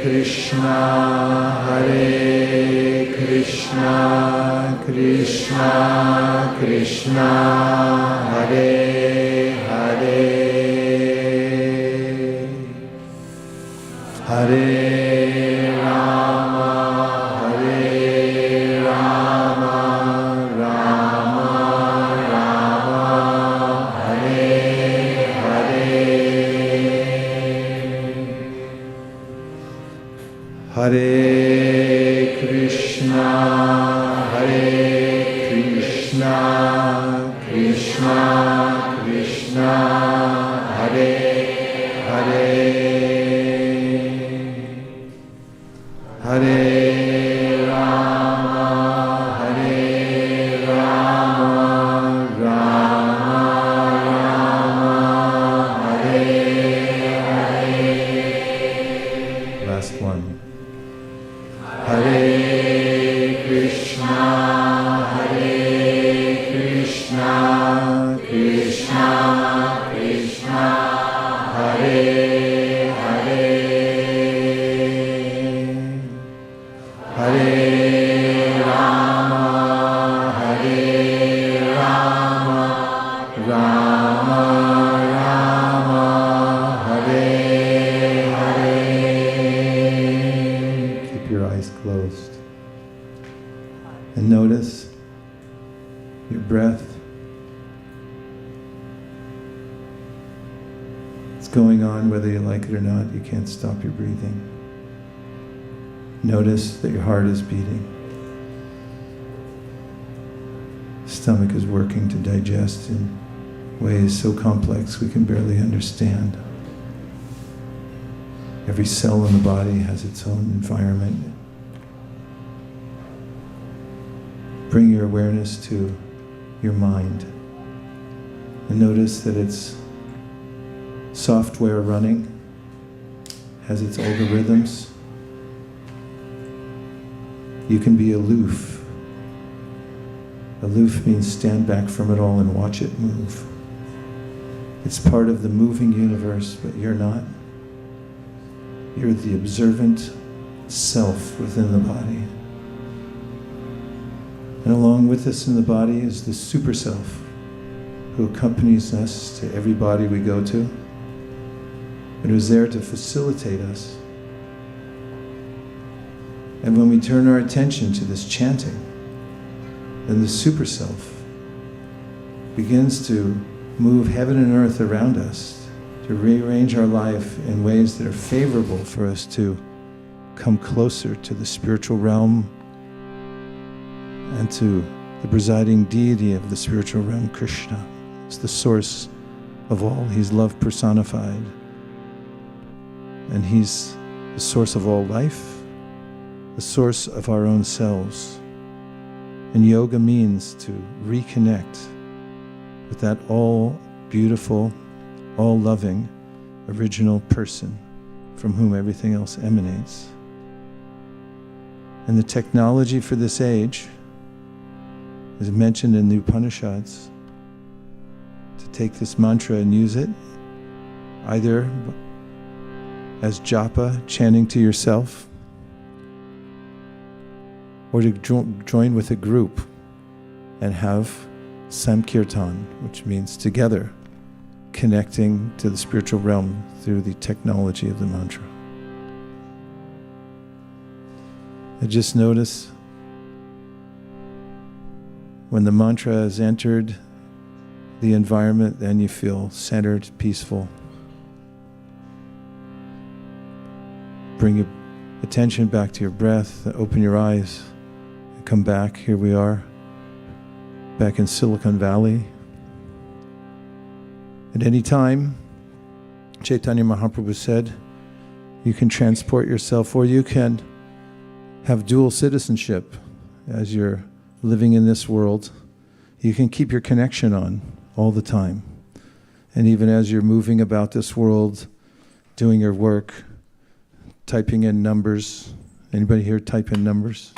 Krishna, Krishna Krishna, Hare Hare, Hare Rama, Rama Rama, Hare Hare, Hare Krishna, Krishna Krishna, Hare Hare, Hare Rama, Rama Rama, Hare Hare. Last one. Hare Krishna, Krishna Krishna, Hare Hare, Hare Rama, Rama Rama, Hare Hare. Keep your eyes closed and notice your breath. It's going on whether you like it or not. You can't stop your breathing. Notice that your heart is beating. Stomach is working to digest in ways so complex we can barely understand. Every cell in the body has its own environment. Bring your awareness to your mind and notice that its software running has its algorithms. You can be aloof. Aloof means stand back from it all and watch it move. It's part of the moving universe, but you're not. You're the observant self within the body. And along with us in the body is the super self who accompanies us to every body we go to. It was there to facilitate us. And when we turn our attention to this chanting, then the super self begins to move heaven and earth around us, to rearrange our life in ways that are favorable for us to come closer to the spiritual realm and to the presiding deity of the spiritual realm, Krishna. It's the source of all. He's love personified. And He's the source of all life, the source of our own selves. And yoga means to reconnect with that all beautiful, all loving, original person from whom everything else emanates. And the technology for this age is mentioned in the Upanishads, to take this mantra and use it either as japa, chanting to yourself, or to join with a group and have samkirtan, which means together, connecting to the spiritual realm through the technology of the mantra. And just notice when the mantra has entered the environment, then you feel centered, peaceful. Bring your attention back to your breath, open your eyes, and come back. Here we are, back in Silicon Valley. At any time, Chaitanya Mahaprabhu said, you can transport yourself, or you can have dual citizenship as you're living in this world. You can keep your connection on all the time. And even as you're moving about this world, doing your work, typing in numbers. Anybody here type in numbers?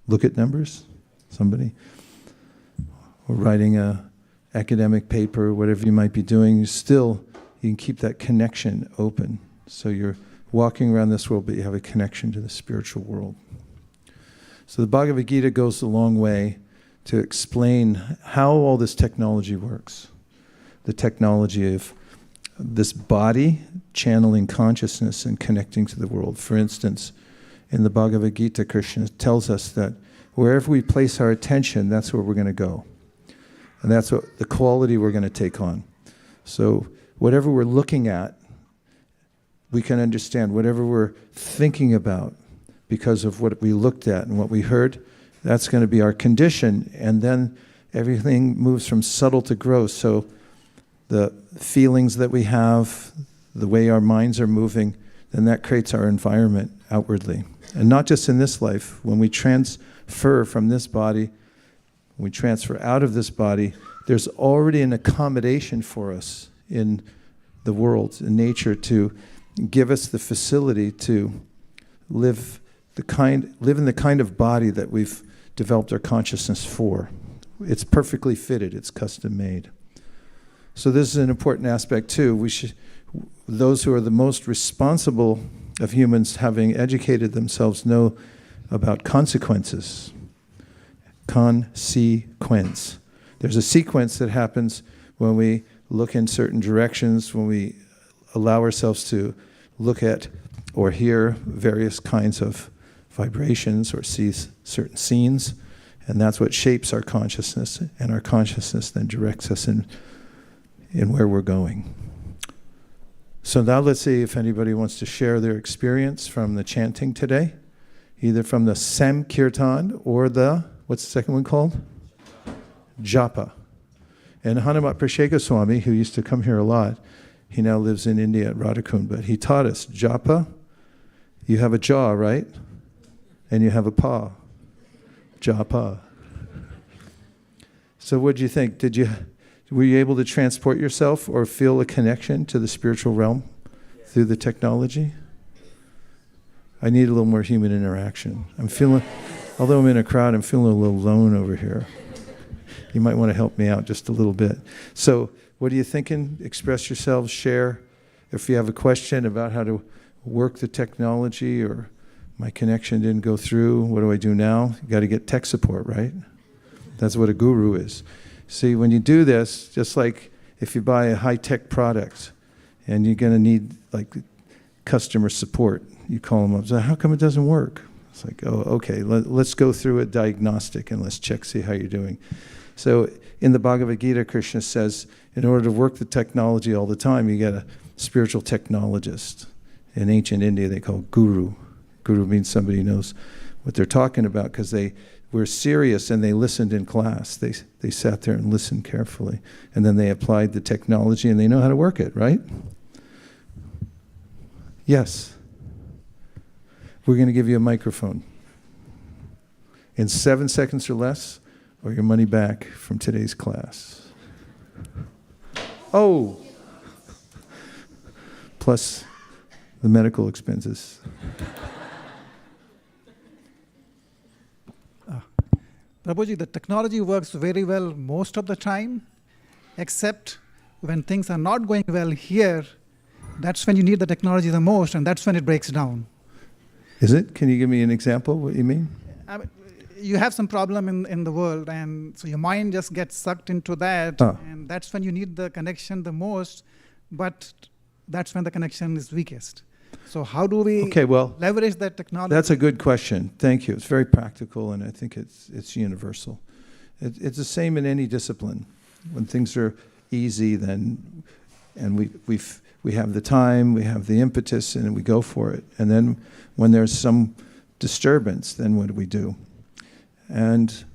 Look at numbers? Somebody? Or writing a academic paper, whatever you might be doing, you can keep that connection open. So you're walking around this world, but you have a connection to the spiritual world. So the Bhagavad Gita goes a long way to explain how all this technology works. The technology of this body channeling consciousness and connecting to the world. For instance, in the Bhagavad Gita, Krishna tells us that wherever we place our attention, that's where we're going to go. And that's what the quality we're going to take on. So whatever we're looking at, we can understand. Whatever we're thinking about, because of what we looked at and what we heard, that's going to be our condition. And then everything moves from subtle to gross. So the feelings that we have, the way our minds are moving, then that creates our environment outwardly. And not just in this life. When we transfer from this body, when we transfer out of this body, there's already an accommodation for us in the world, in nature, to give us the facility to live in the kind of body that we've developed our consciousness for. It's perfectly fitted, it's custom made. So this is an important aspect too. Those who are the most responsible of humans, having educated themselves, know about consequences. Consequence. There's a sequence that happens when we look in certain directions, when we allow ourselves to look at or hear various kinds of vibrations or see certain scenes, and that's what shapes our consciousness, and our consciousness then directs us in where we're going. So now let's see if anybody wants to share their experience from the chanting today, either from the Sankirtan or what's the second one called? Japa. And Hanumat Prasheka Swami, who used to come here a lot, he now lives in India at Radhakund, but he taught us japa. You have a jaw, right? And you have a paw. Japa. So what did you think? Were you able to transport yourself or feel a connection to the spiritual realm through the technology? I need a little more human interaction. Although I'm in a crowd, I'm feeling a little alone over here. You might want to help me out just a little bit. So what are you thinking? Express yourselves, share. If you have a question about how to work the technology, or my connection didn't go through, what do I do now? You got to get tech support, right? That's what a guru is. See, when you do this, just like if you buy a high-tech product and you're going to need like customer support, you call them up, so how come it doesn't work? It's like, oh, okay, let's go through a diagnostic and let's check, see how you're doing. So in the Bhagavad Gita, Krishna says, in order to work the technology all the time, you get a spiritual technologist. In ancient India, they call guru. Guru means somebody who knows what they're talking about, because they were serious and they listened in class. They sat there and listened carefully. And then they applied the technology and they know how to work it, right? Yes. We're going to give you a microphone. In 7 seconds or less, or your money back from today's class. Oh! Plus the medical expenses. Prabhuji, the technology works very well most of the time, except when things are not going well here, that's when you need the technology the most, and that's when it breaks down. Is it? Can you give me an example, what you mean? You have some problem in the world, and so your mind just gets sucked into that, and that's when you need the connection the most, but that's when the connection is weakest. So how do we leverage that technology? That's a good question. Thank you. It's very practical, and I think it's universal. It's the same in any discipline. When things are easy, then we have the time, we have the impetus, and we go for it. And then when there's some disturbance, then what do? And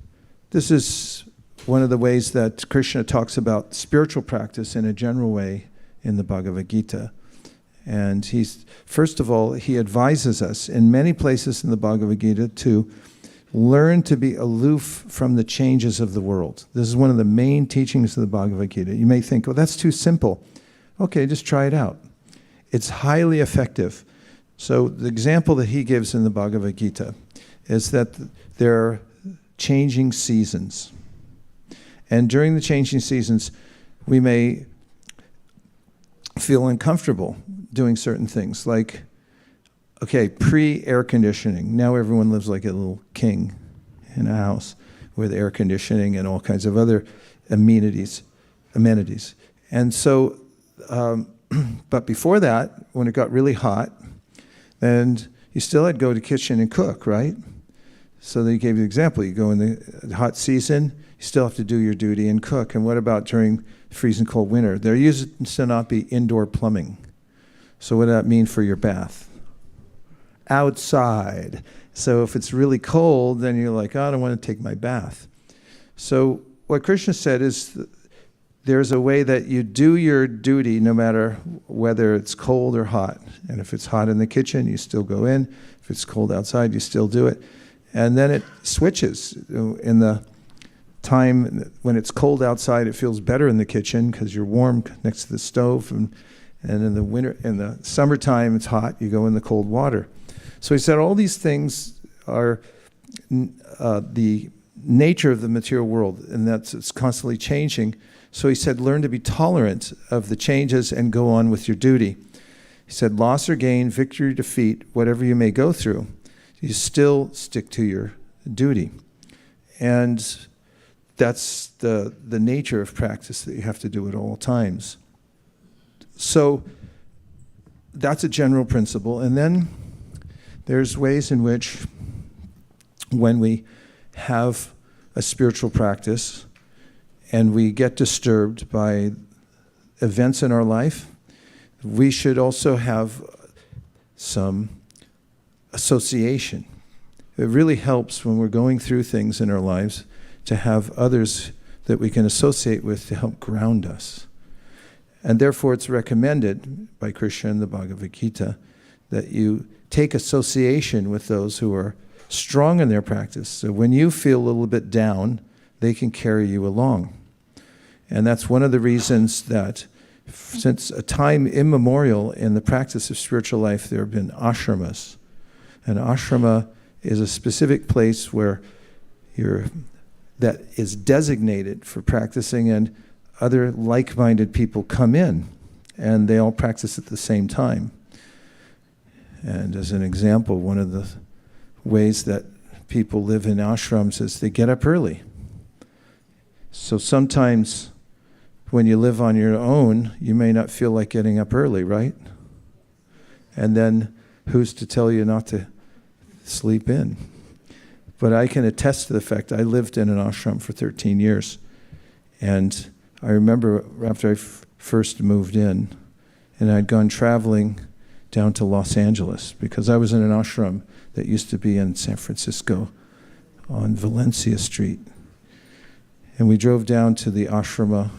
this is one of the ways that Krishna talks about spiritual practice in a general way in the Bhagavad Gita. And first of all, he advises us in many places in the Bhagavad Gita to learn to be aloof from the changes of the world. This is one of the main teachings of the Bhagavad Gita. You may think, well, that's too simple. Okay, just try it out. It's highly effective. So the example that he gives in the Bhagavad Gita is that there are changing seasons. And during the changing seasons, we may feel uncomfortable doing certain things, like, okay, pre-air conditioning. Now everyone lives like a little king in a house with air conditioning and all kinds of other amenities. And so, but before that, when it got really hot, then you still had to go to the kitchen and cook, right? So they gave you the example. You go in the hot season, you still have to do your duty and cook. And what about during freezing cold winter? There used to not be indoor plumbing. So what does that mean for your bath? Outside. So if it's really cold, then you're like, oh, I don't want to take my bath. So what Krishna said is there's a way that you do your duty no matter whether it's cold or hot. And if it's hot in the kitchen, you still go in. If it's cold outside, you still do it. And then it switches. In the time when it's cold outside, it feels better in the kitchen because you're warm next to the stove. And in the winter, in the summertime, it's hot, you go in the cold water. So he said all these things are the nature of the material world, and it's constantly changing. So he said, learn to be tolerant of the changes and go on with your duty. He said, loss or gain, victory or defeat, whatever you may go through, you still stick to your duty. And that's the nature of practice, that you have to do at all times. So that's a general principle. And then there's ways in which when we have a spiritual practice and we get disturbed by events in our life, we should also have some association. It really helps when we're going through things in our lives to have others that we can associate with to help ground us. And therefore it's recommended by Krishna in the Bhagavad Gita that you take association with those who are strong in their practice. So when you feel a little bit down, they can carry you along. And that's one of the reasons that since a time immemorial in the practice of spiritual life, there have been ashramas. An ashrama is a specific place where that is designated for practicing, and other like-minded people come in, and they all practice at the same time. And as an example, one of the ways that people live in ashrams is they get up early. So sometimes when you live on your own, you may not feel like getting up early, right? And then who's to tell you not to sleep in? But I can attest to the fact I lived in an ashram for 13 years. And I remember after I first moved in, and I'd gone traveling down to Los Angeles, because I was in an ashram that used to be in San Francisco on Valencia Street. And we drove down to the ashrama.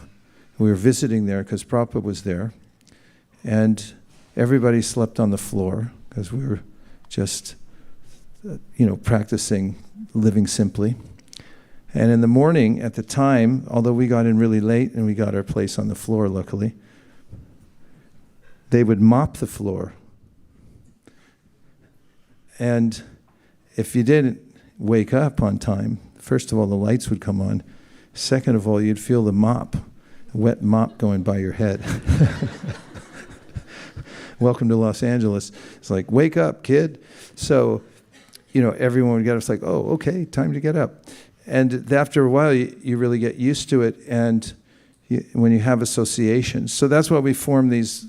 We were visiting there because Prabhupada was there. And everybody slept on the floor because we were just, practicing living simply. And in the morning, at the time, although we got in really late and we got our place on the floor, luckily, they would mop the floor. And if you didn't wake up on time, first of all, the lights would come on. Second of all, you'd feel the wet mop going by your head. Welcome to Los Angeles. It's like, wake up, kid. So, everyone would get up. It's like, oh, okay, time to get up. And after a while, you really get used to it, and when you have associations. So that's why we form these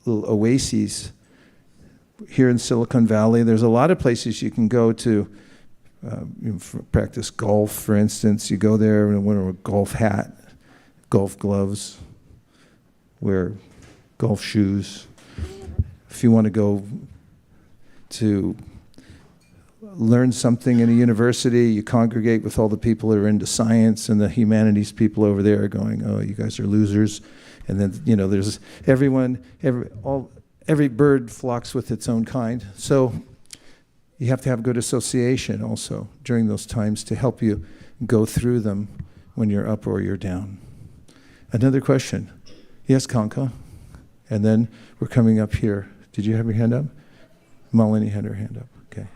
little oases here in Silicon Valley. There's a lot of places you can go to practice golf, for instance. You go there and wear a golf hat, golf gloves, wear golf shoes. If you want to go to learn something in a university, you congregate with all the people that are into science, and the humanities people over there are going, oh, you guys are losers. And then, there's every bird flocks with its own kind. So you have to have good association also during those times to help you go through them when you're up or you're down. Another question. Yes, Kanka? And then we're coming up here. Did you have your hand up? Malini had her hand up. Okay.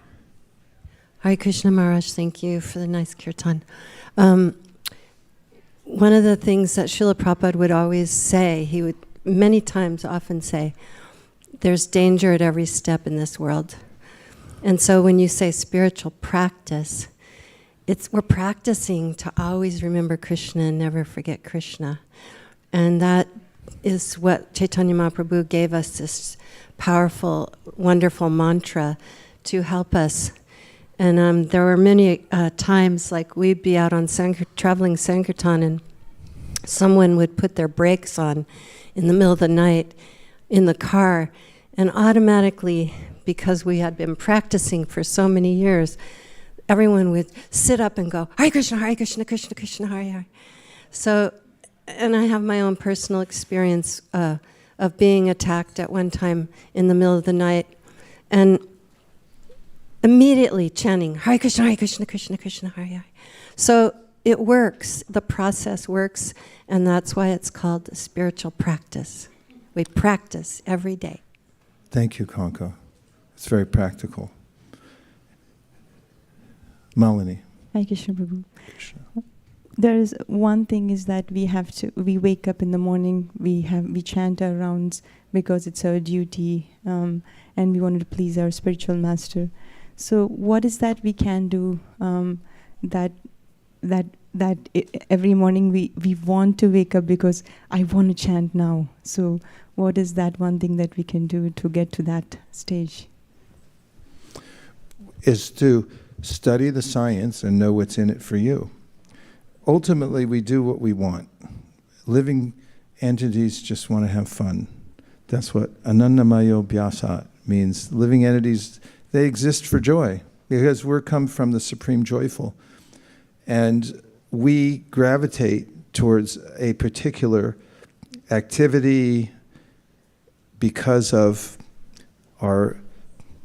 Hare Krishna Maharaj, thank you for the nice kirtan. One of the things that Srila Prabhupada would always say, he would many times often say, there's danger at every step in this world. And so when you say spiritual practice, we're practicing to always remember Krishna and never forget Krishna. And that is what Chaitanya Mahaprabhu gave us, this powerful, wonderful mantra to help us. And there were many times, like we'd be out on traveling Sankirtan, and someone would put their brakes on in the middle of the night in the car, and automatically, because we had been practicing for so many years, everyone would sit up and go, Hare Krishna, Krishna Krishna, Hare Hare. So, and I have my own personal experience of being attacked at one time in the middle of the night, and immediately chanting, Hare Krishna, Krishna Krishna, Hare Hare. So it works, the process works, and that's why it's called a spiritual practice. We practice every day. Thank you, Kanka. It's very practical. Malini. Hare Krishna Prabhu. Krishna. There is one thing is that we wake up in the morning, we chant our rounds because it's our duty, and we wanted to please our spiritual master. So what is that we can do every morning we want to wake up because I want to chant now. So what is that one thing that we can do to get to that stage? Is to study the science and know what's in it for you. Ultimately, we do what we want. Living entities just want to have fun. That's what anandamayo bhyasat means. Living entities, they exist for joy because we're come from the Supreme Joyful. And we gravitate towards a particular activity because of our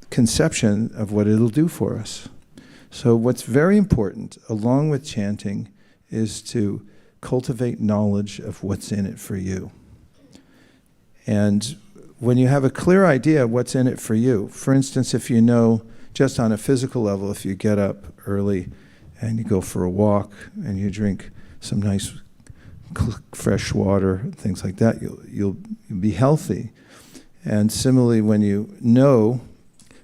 conception of what it'll do for us. So what's very important, along with chanting, is to cultivate knowledge of what's in it for you. And when you have a clear idea of what's in it for you, for instance, if you know just on a physical level, if you get up early and you go for a walk and you drink some nice fresh water, things like that, you'll be healthy. And similarly, when you know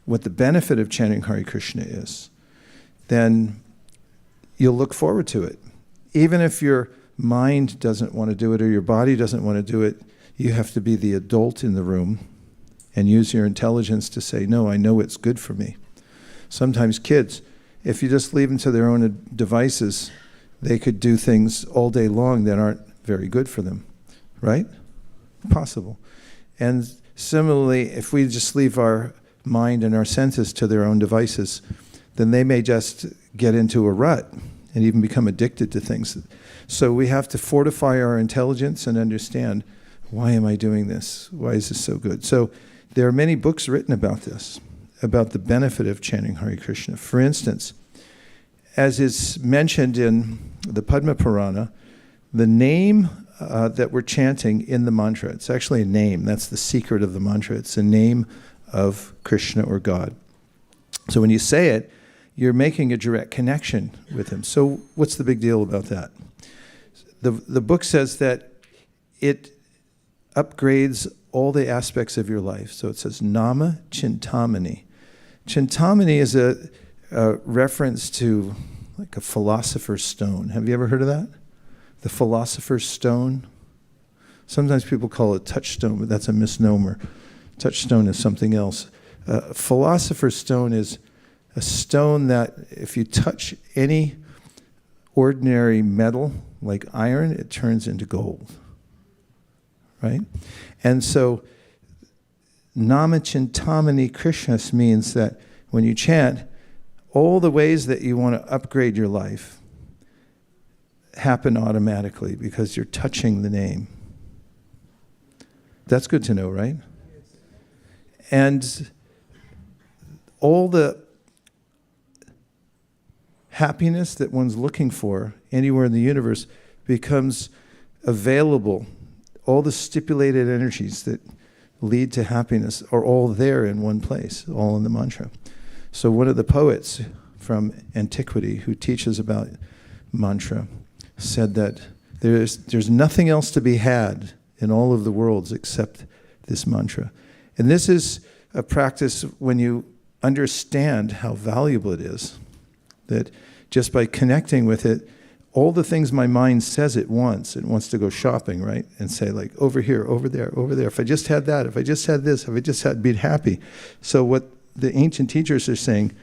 what the benefit of chanting Hare Krishna is, then you'll look forward to it. Even if your mind doesn't want to do it or your body doesn't want to do it, you have to be the adult in the room and use your intelligence to say, no, I know it's good for me. Sometimes kids, if you just leave them to their own devices, they could do things all day long that aren't very good for them, right? Possible. And similarly, if we just leave our mind and our senses to their own devices, then they may just get into a rut and even become addicted to things. So we have to fortify our intelligence and understand, why am I doing this? Why is this so good? So there are many books written about this, about the benefit of chanting Hare Krishna. For instance, as is mentioned in the Padma Purana, the name that we're chanting in the mantra, it's actually a name. That's the secret of the mantra. It's a name of Krishna or God. So when you say it, you're making a direct connection with him. So what's the big deal about that? The book says that it upgrades all the aspects of your life. So it says Nama Chintamani. Chintamani is a reference to like a philosopher's stone. Have you ever heard of that? The philosopher's stone? Sometimes people call it touchstone, but that's a misnomer. Touchstone is something else. Philosopher's stone is a stone that if you touch any ordinary metal, like iron, it turns into gold. Right? And so, Nama Chintamani Krishna means that when you chant, all the ways that you want to upgrade your life happen automatically because you're touching the name. That's good to know, right? And all the happiness that one's looking for anywhere in the universe becomes available. All the stipulated energies that lead to happiness are all there in one place, all in the mantra. So one of the poets from antiquity who teaches about mantra said that there's nothing else to be had in all of the worlds except this mantra. And this is a practice when you understand how valuable it is, that just by connecting with it, all the things my mind says it wants to go shopping, right? And say like, over here, over there, over there. If I just had that, if I just had this, if I just had, be happy. So what the ancient teachers are saying,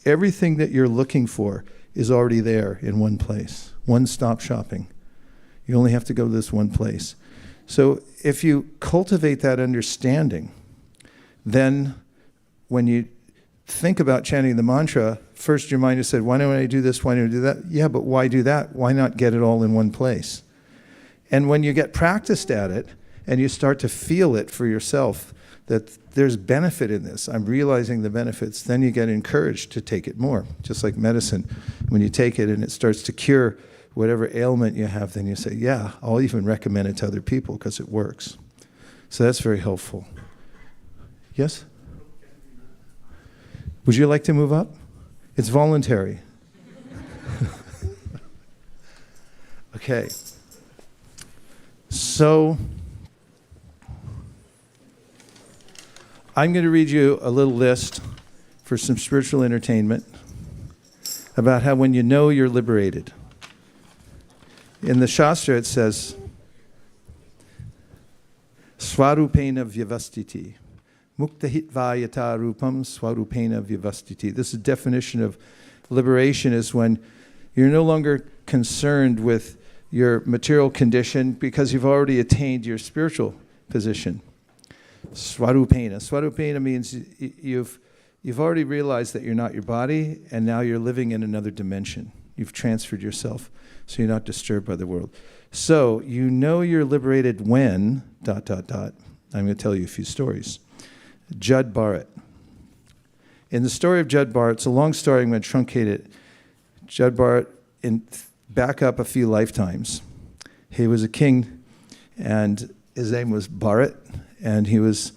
everything that you're looking for is already there in one place. One-stop shopping. You only have to go to this one place. So if you cultivate that understanding, then when you think about chanting the mantra, first your mind has said, why don't I do this, why don't I do that? Yeah, but why do that? Why not get it all in one place? And when you get practiced at it, and you start to feel it for yourself, that there's benefit in this, I'm realizing the benefits, then you get encouraged to take it more. Just like medicine, when you take it and it starts to cure whatever ailment you have, then you say, yeah, I'll even recommend it to other people because it works. So that's very helpful. Yes? Would you like to move up? It's voluntary. Okay. So I'm going to read you a little list for some spiritual entertainment about how when you know you're liberated. In the Shastra it says, Swarupena vyavastiti. Mukta hitva yata rupam swarupena vyavastiti. This is a definition of liberation, is when you're no longer concerned with your material condition because you've already attained your spiritual position. Swarupena. Swarupena means you've already realized that you're not your body, and now you're living in another dimension. You've transferred yourself, so you're not disturbed by the world. So you know you're liberated when, ... I'm going to tell you a few stories. Jud Bharat. In the story of Jud Bharat, it's a long story, I'm going to truncate it. Jud Bharat, back up a few lifetimes. He was a king, and his name was Bharat, and he was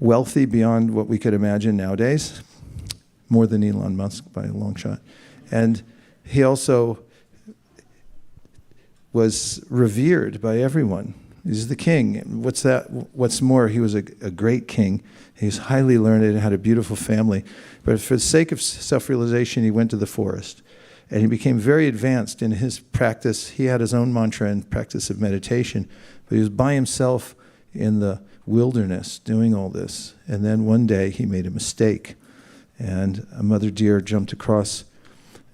wealthy beyond what we could imagine nowadays, more than Elon Musk by a long shot. And he also was revered by everyone. He's the king. What's more, he was a great king. He was highly learned and had a beautiful family. But for the sake of self-realization, he went to the forest. And he became very advanced in his practice. He had his own mantra and practice of meditation. But he was by himself in the wilderness doing all this. And then one day he made a mistake. And a mother deer jumped across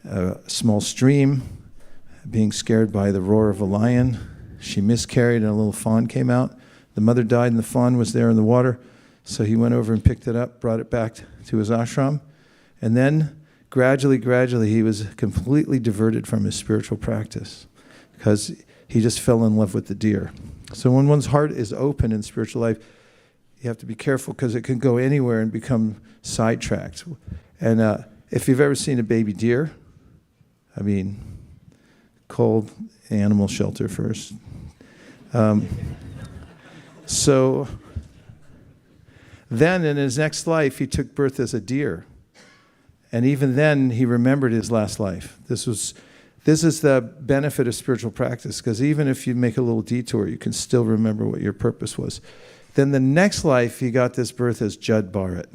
a small stream, being scared by the roar of a lion. She miscarried and a little fawn came out. The mother died and the fawn was there in the water. So he went over and picked it up, brought it back to his ashram. And then gradually, he was completely diverted from his spiritual practice because he just fell in love with the deer. So when one's heart is open in spiritual life, you have to be careful because it can go anywhere and become sidetracked. And if you've ever seen a baby deer, cold animal shelter first. So then in his next life, he took birth as a deer. And even then, he remembered his last life. This is the benefit of spiritual practice, because even if you make a little detour, you can still remember what your purpose was. Then the next life, he got this birth as Jud Bharat.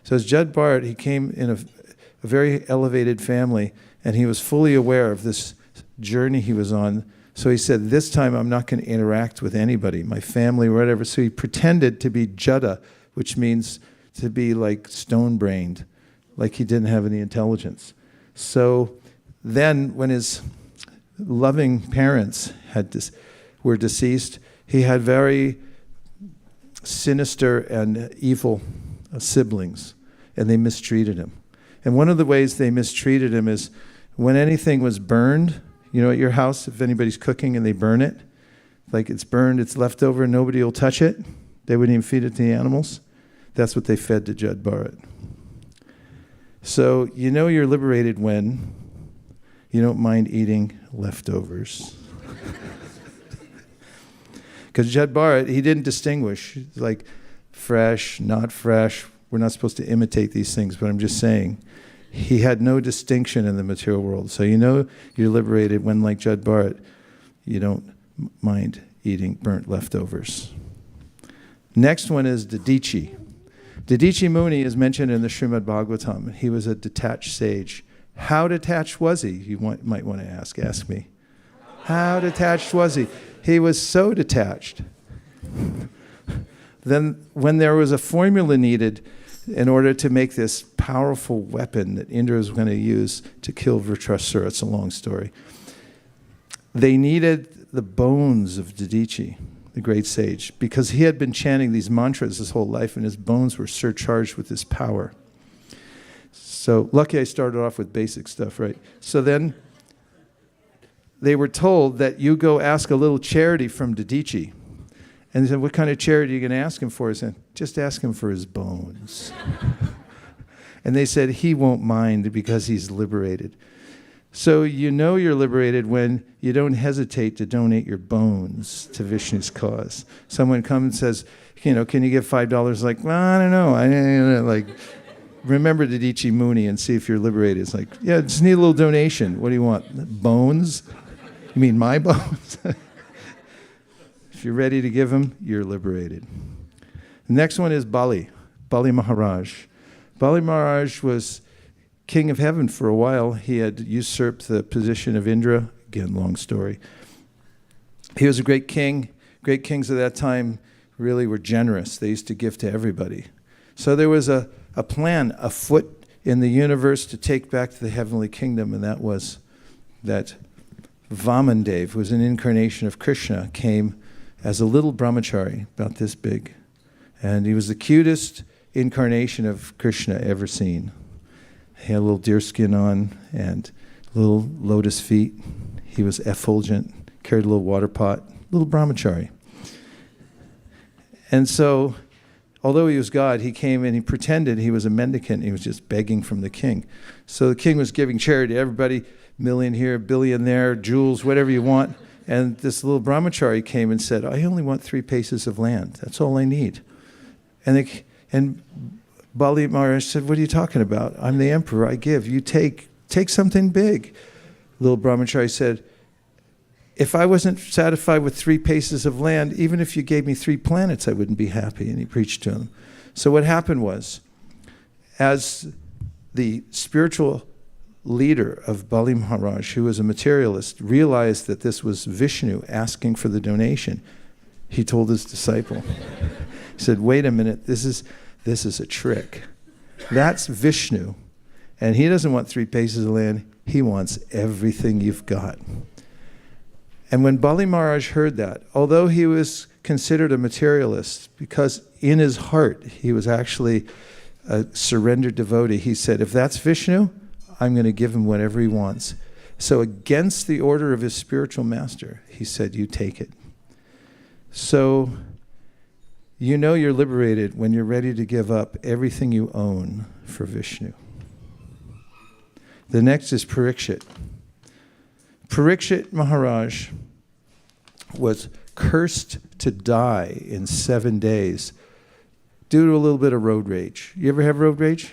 So as Jud Bharat, he came in a very elevated family, and he was fully aware of this journey he was on. So he said, this time I'm not going to interact with anybody, my family or whatever. So he pretended to be Judda, which means to be like stone-brained, like he didn't have any intelligence. So then when his loving parents were deceased, he had very sinister and evil siblings, and they mistreated him. And one of the ways they mistreated him is when anything was burned, at your house, if anybody's cooking and they burn it, like it's burned, it's left over, and nobody will touch it. They wouldn't even feed it to the animals. That's what they fed to Jud Bharat. So you know you're liberated when you don't mind eating leftovers. Because Jud Bharat, he didn't distinguish, like fresh, not fresh. We're not supposed to imitate these things, but I'm just saying, he had no distinction in the material world. So you know you're liberated when, like Jud Bharat, you don't mind eating burnt leftovers. Next one is Dadichi. Dadichi Muni is mentioned in the Srimad Bhagavatam. He was a detached sage. How detached was he? You might want to ask. Ask me. How detached was he? He was so detached. Then when there was a formula needed in order to make this powerful weapon that Indra was going to use to kill Vritrasura, it's a long story, they needed the bones of Dadichi, the great sage, because he had been chanting these mantras his whole life and his bones were surcharged with this power. So lucky I started off with basic stuff, right? So then they were told that you go ask a little charity from Dadichi. And they said, what kind of charity are you going to ask him for? He said, just ask him for his bones. And they said, he won't mind because he's liberated. So you know you're liberated when you don't hesitate to donate your bones to Vishnu's cause. Someone comes and says, you know, can you give $5? Like, well, I don't know. Like, remember Dadichi Muni and see if you're liberated. It's like, yeah, just need a little donation. What do you want? Bones? You mean my bones? If you're ready to give them, you're liberated. The next one is Bali Maharaj. Bali Maharaj was king of heaven for a while. He had usurped the position of Indra. Again, long story. He was a great king. Great kings of that time really were generous. They used to give to everybody. So there was a plan afoot in the universe to take back to the heavenly kingdom, and that was that Vamandev, who was an incarnation of Krishna, came as a little brahmachari, about this big. And he was the cutest incarnation of Krishna ever seen. He had a little deer skin on and little lotus feet. He was effulgent, carried a little water pot, little brahmachari. And so, although he was God, he came and he pretended he was a mendicant. He was just begging from the king. So the king was giving charity to everybody, million here, billion there, jewels, whatever you want. And this little brahmachari came and said, I only want 3 paces of land. That's all I need. And Bali Maharaj said, what are you talking about? I'm the emperor. I give. You take something big. Little brahmachari said, if I wasn't satisfied with 3 paces of land, even if you gave me 3 planets, I wouldn't be happy. And he preached to him. So what happened was, as the spiritual leader of Bali Maharaj, who was a materialist, realized that this was Vishnu asking for the donation, he told his disciple, he said, wait a minute, this is a trick. That's Vishnu. And he doesn't want 3 paces of land. He wants everything you've got. And when Bali Maharaj heard that, although he was considered a materialist, because in his heart he was actually a surrendered devotee, he said, if that's Vishnu, I'm going to give him whatever he wants. So against the order of his spiritual master, he said, you take it. So you know you're liberated when you're ready to give up everything you own for Vishnu. The next is Parikshit. Parikshit Maharaj was cursed to die in 7 days due to a little bit of road rage. You ever have road rage?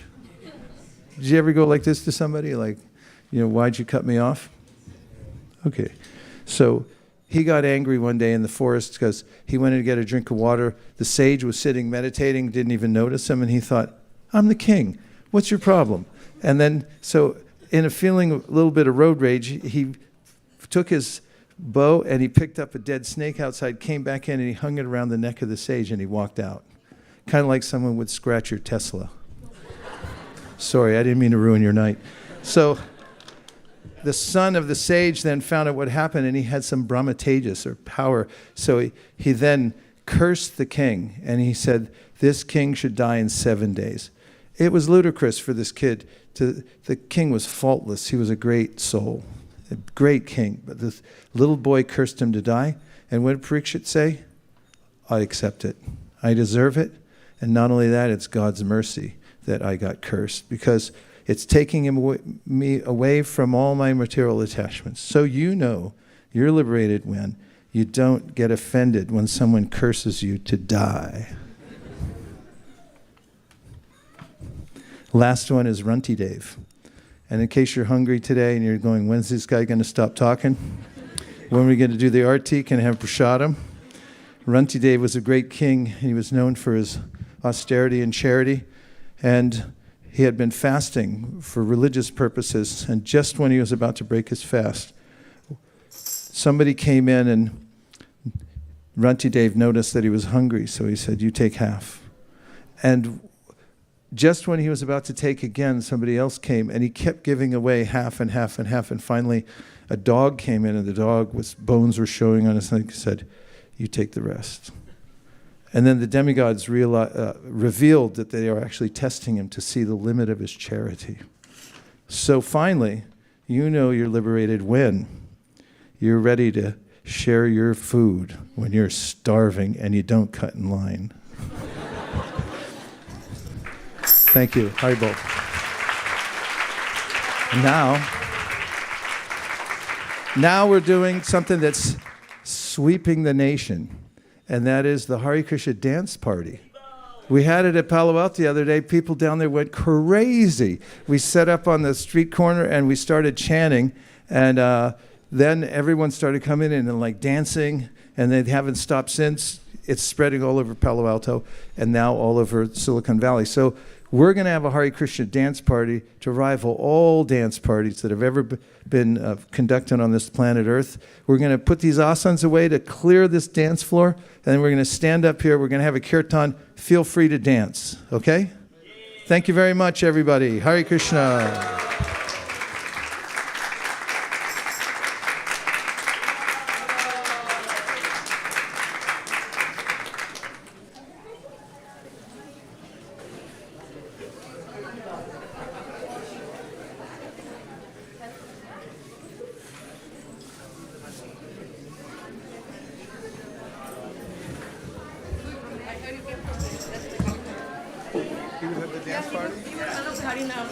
Did you ever go like this to somebody? Like, you know, why'd you cut me off? Okay. So he got angry one day in the forest because he went in to get a drink of water. The sage was sitting meditating, didn't even notice him, and he thought, I'm the king. What's your problem? And then, so in a feeling a little bit of road rage, he took his bow and he picked up a dead snake outside, came back in and he hung it around the neck of the sage and he walked out. Kind of like someone would scratch your Tesla. Sorry, I didn't mean to ruin your night. So the son of the sage then found out what happened and he had some Brahma Tejas or power. So he then cursed the king and he said, this king should die in 7 days. It was ludicrous for this kid. The king was faultless. He was a great soul, a great king. But this little boy cursed him to die. And what did Parikshit say? I accept it. I deserve it. And not only that, it's God's mercy that I got cursed, because it's taking me away from all my material attachments. So you know you're liberated when you don't get offended when someone curses you to die. Last one is Runty Dave. And in case you're hungry today and you're going, when's this guy going to stop talking? When are we going to do the artik and have prasadam? Runty Dave was a great king. He was known for his austerity and charity. And he had been fasting for religious purposes. And just when he was about to break his fast, somebody came in, and Runty Dave noticed that he was hungry. So he said, you take half. And just when he was about to take again, somebody else came, and he kept giving away half and half and half. And finally, a dog came in, and the dog was bones were showing on his neck. He said, you take the rest. And then the demigods revealed that they are actually testing him to see the limit of his charity. So finally, you know you're liberated when you're ready to share your food when you're starving and you don't cut in line. Thank you. Haribol. Now we're doing something that's sweeping the nation, and that is the Hare Krishna dance party. We had it at Palo Alto the other day. People down there went crazy. We set up on the street corner and we started chanting, and then everyone started coming in and like dancing, and they haven't stopped since. It's spreading all over Palo Alto and now all over Silicon Valley. So we're going to have a Hare Krishna dance party to rival all dance parties that have ever been conducted on this planet Earth. We're going to put these asanas away to clear this dance floor, and then we're going to stand up here. We're going to have a kirtan. Feel free to dance, okay? Thank you very much, everybody. Hare Krishna.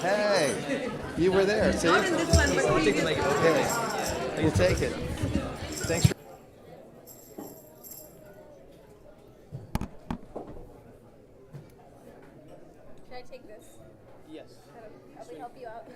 Hey, you were there, see? Not in this one, but okay, we'll take it. Thanks for... Should I take this? Yes. I'll help you out.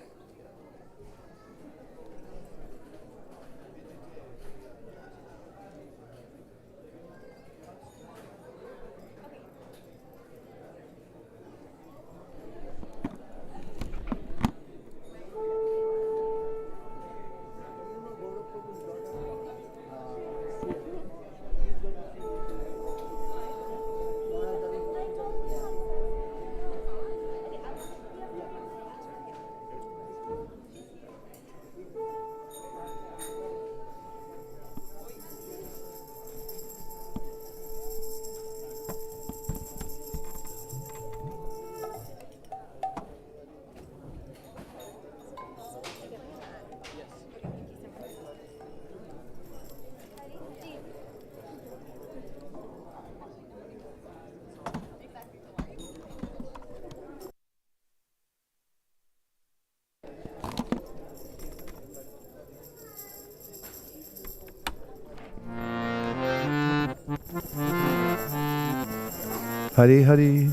Hari Hari,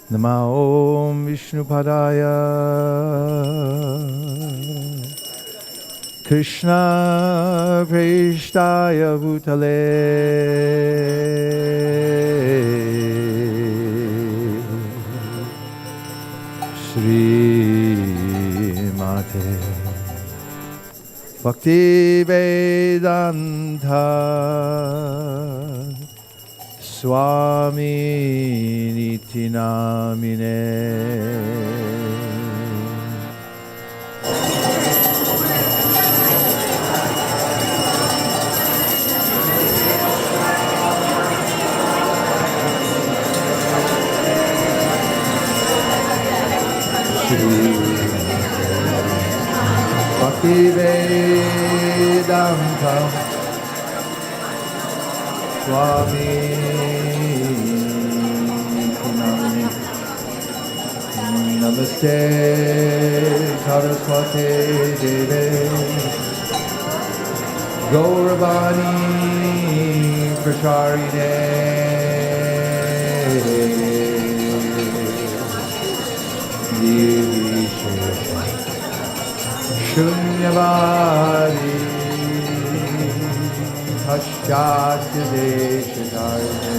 Nama Om Vishnupadaya, Krishna Preshtaya Bhutale, Sri Mate Bhakti Vedanta Swami Niti Namine. Bhakti Vedanta Swami Namaste Saraswate Deve Gauravani Pracharine Devi Shunyavadi Paschatya Deshatarine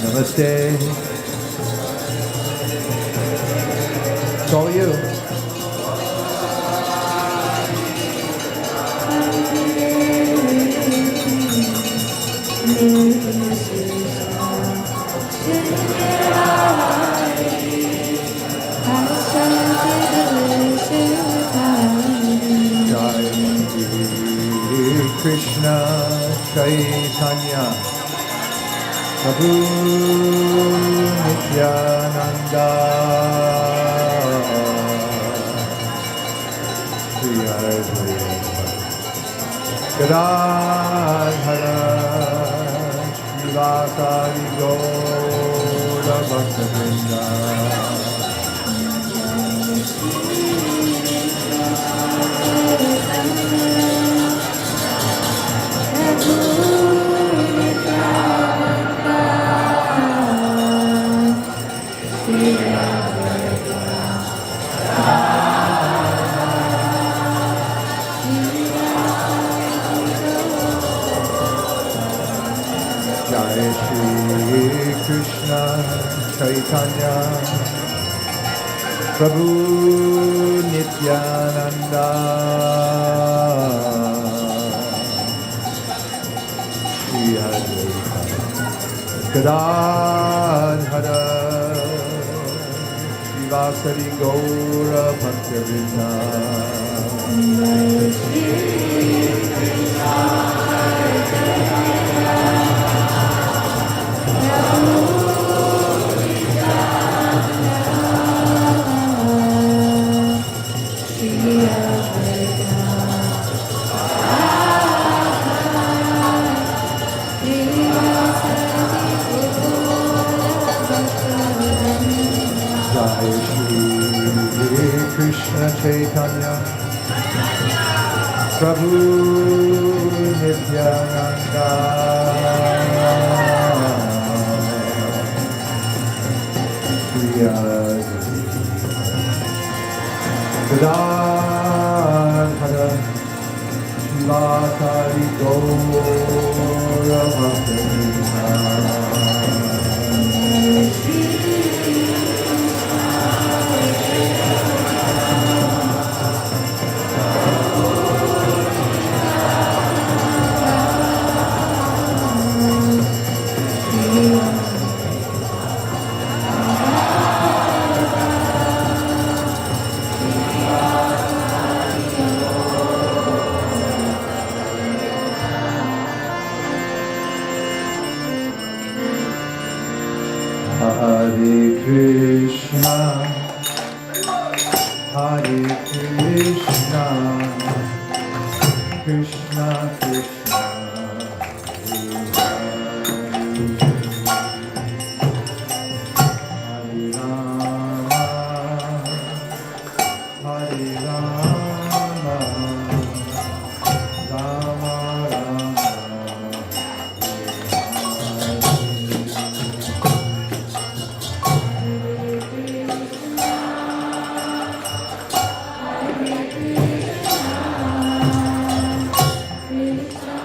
Namaste. It's all you. Jai Krishna Chaitanya Prabhu Nityananda Sri Advaita Gadadhara Srivasadi Gaura Bhaktavrinda Jai Shri Krishna Chaitanya Prabhu Nityananda Sri Advaita Gadadhara Srivasadi Gaura Bhaktavrinda Jai Shri Krishna Chaitanya Prabhu Nityananda Sri Advaita Gadadhara Srivasadi Gaura Bhaktavrinda Hare Krishna, Hare Krishna, Krishna Krishna, Hare Rama, Hare Rama, Rama Rama. Krishna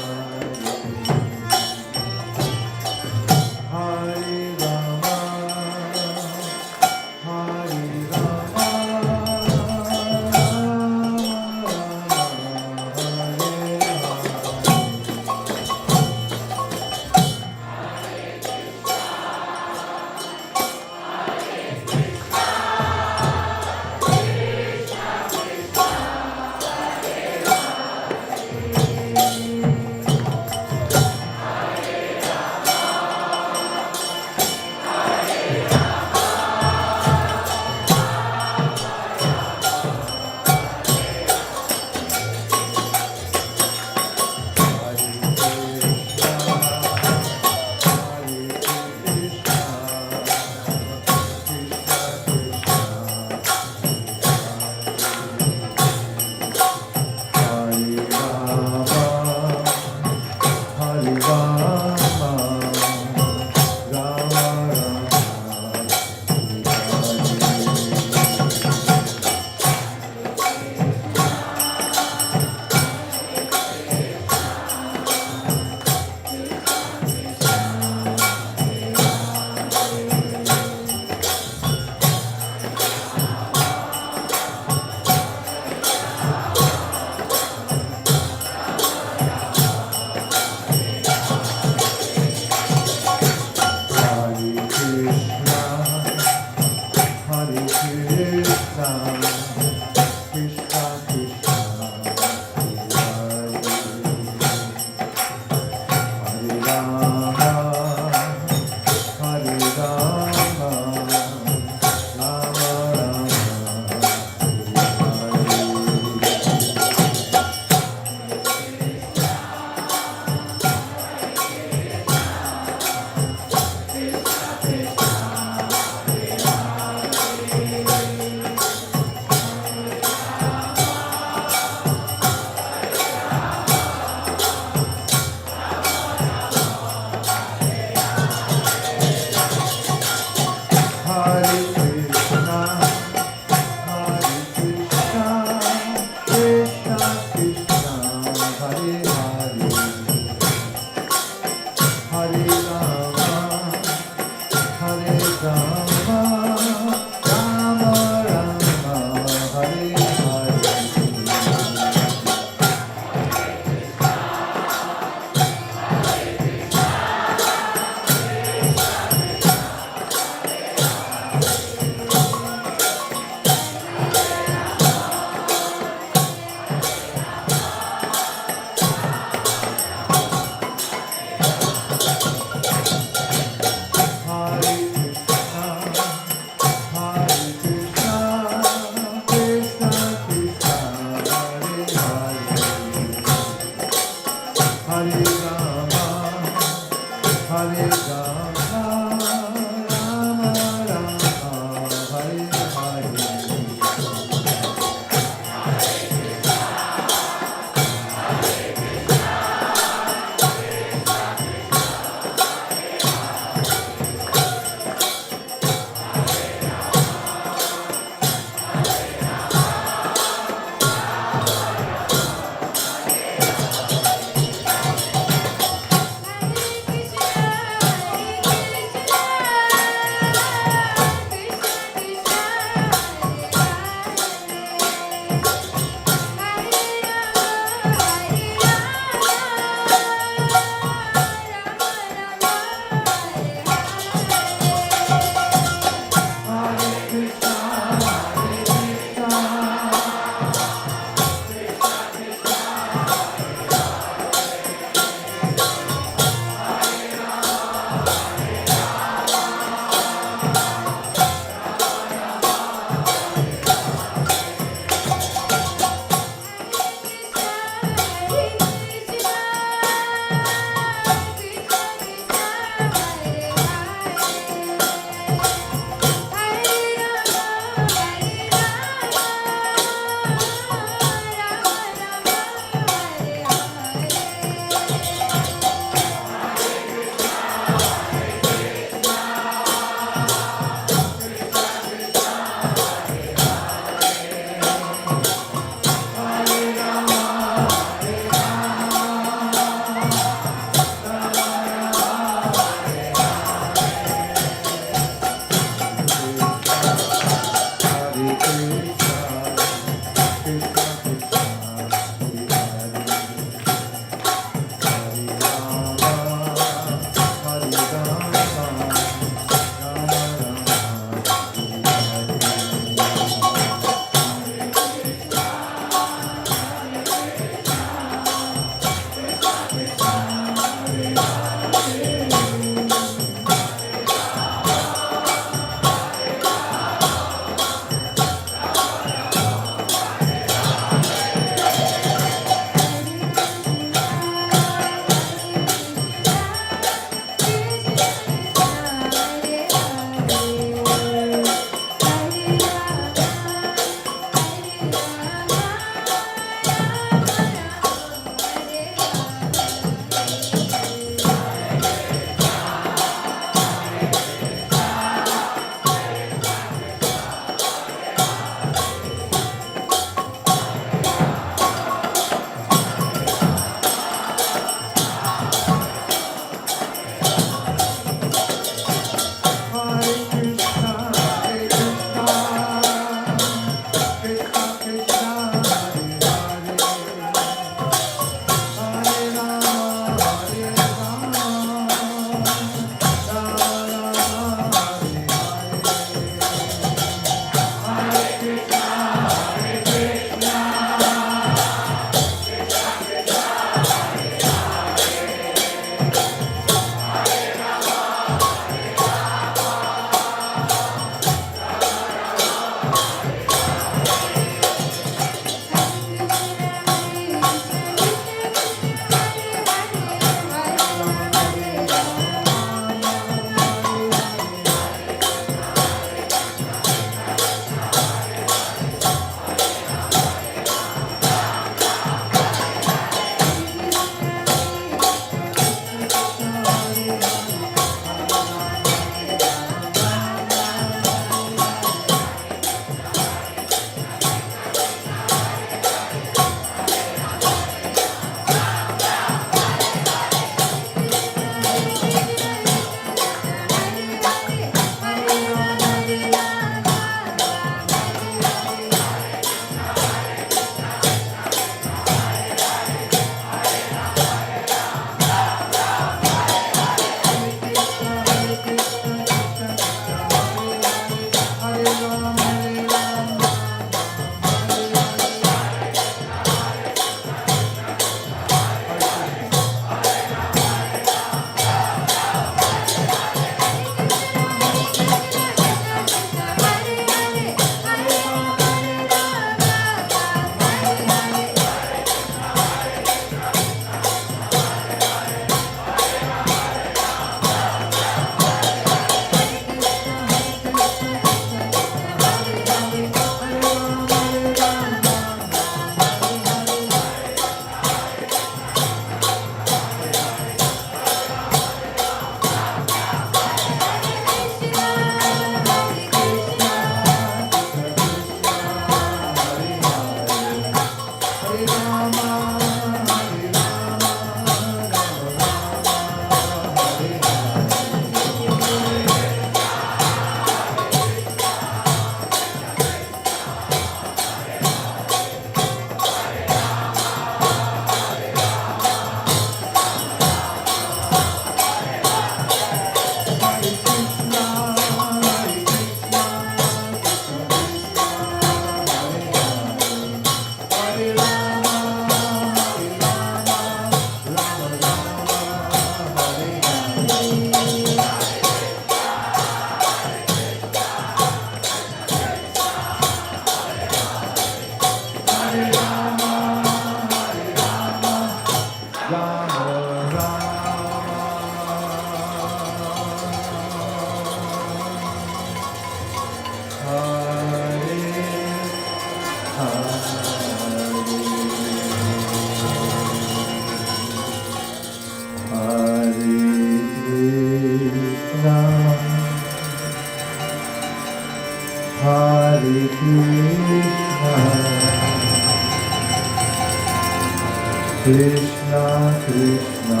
Krishna Krishna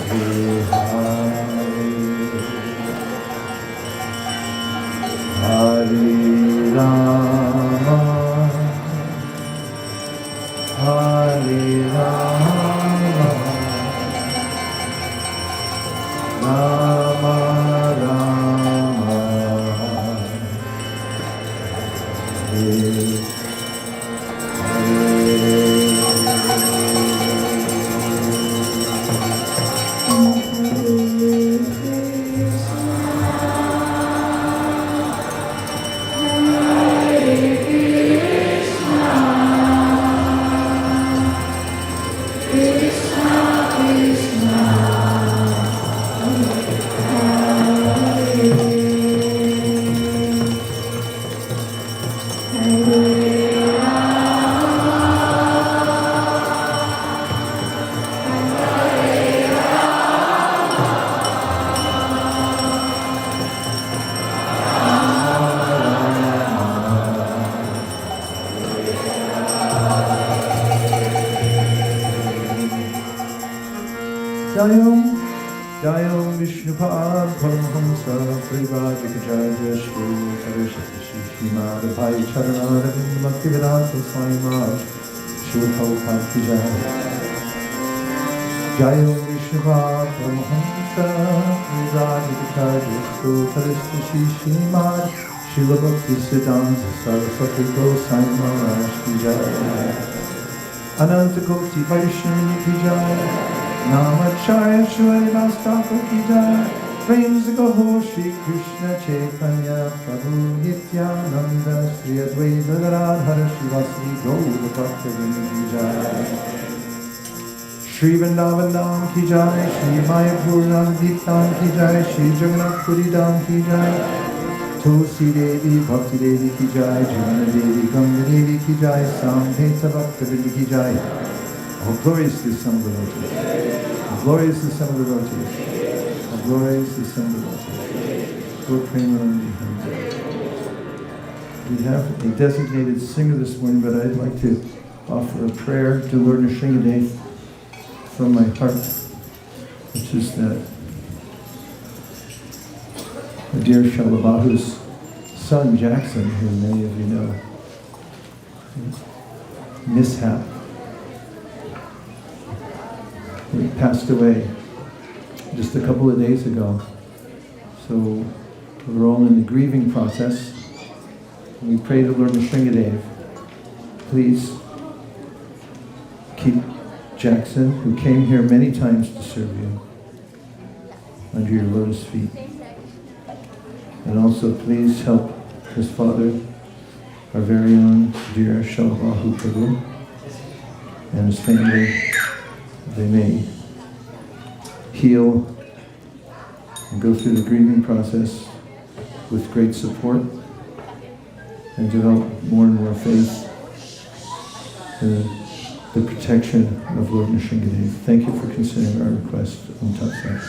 Hare Hare Rama Hare Rama Rama Rama Hare Jayom Vishnupad Paramahamsa Parivajikajaya Shri Saraswati Shrimad Bhai Charanara Bhaktivedanta Swami Maharaj Shri Prabhupada Ki Jai. Jayom Vishnupad Paramahamsa Parivajikajaya Shri Saraswati Shrimad Shri Bhaktivedanta Saraswati Goswami Maharaj Ki Jai. Ananta Koti Vaishnava Ki Jai. Namacharya Shri Thakur Ki Jai. Prem Se Kaho Shri Krishna Chaitanya Prabhu Nityananda Shri Advaita Gadadhara Shivasri Gaura Bhaktivinoda Ki Jai. Shri Vrindavan Dham Ki Jai. Shri Mayapur Navadvip Dham Ki Jai. Shri Jagannath Puri Dham Ki Jai. Tulsi Devi Bhakti Devi Ki Jai. Jamuna Devi Ganga Devi Ki Jai. Samheta Bhaktivinoda Ki Jai. Oh, glorious is the Son of the Lotus. Oh, glorious is the Son of the Lotus. Oh, glorious is the Son of the Lotus. Lord Premanandi. We have a designated singer this morning, but I'd like to offer a prayer to Lord Nrsingadev from my heart, which is that my dear Shalabahu's son, Jackson, who many of you know, mishap. He passed away just a couple of days ago. So we're all in the grieving process. We pray to Lord Nrsingadev, please keep Jackson, who came here many times to serve you, under your lotus feet. And also please help his father, our very own dear Shalabahu Prabhu, and his family. They may heal and go through the grieving process with great support and develop more and more faith in the protection of Lord Nrsingadev. Thank you for considering our request. Om Tat Sat.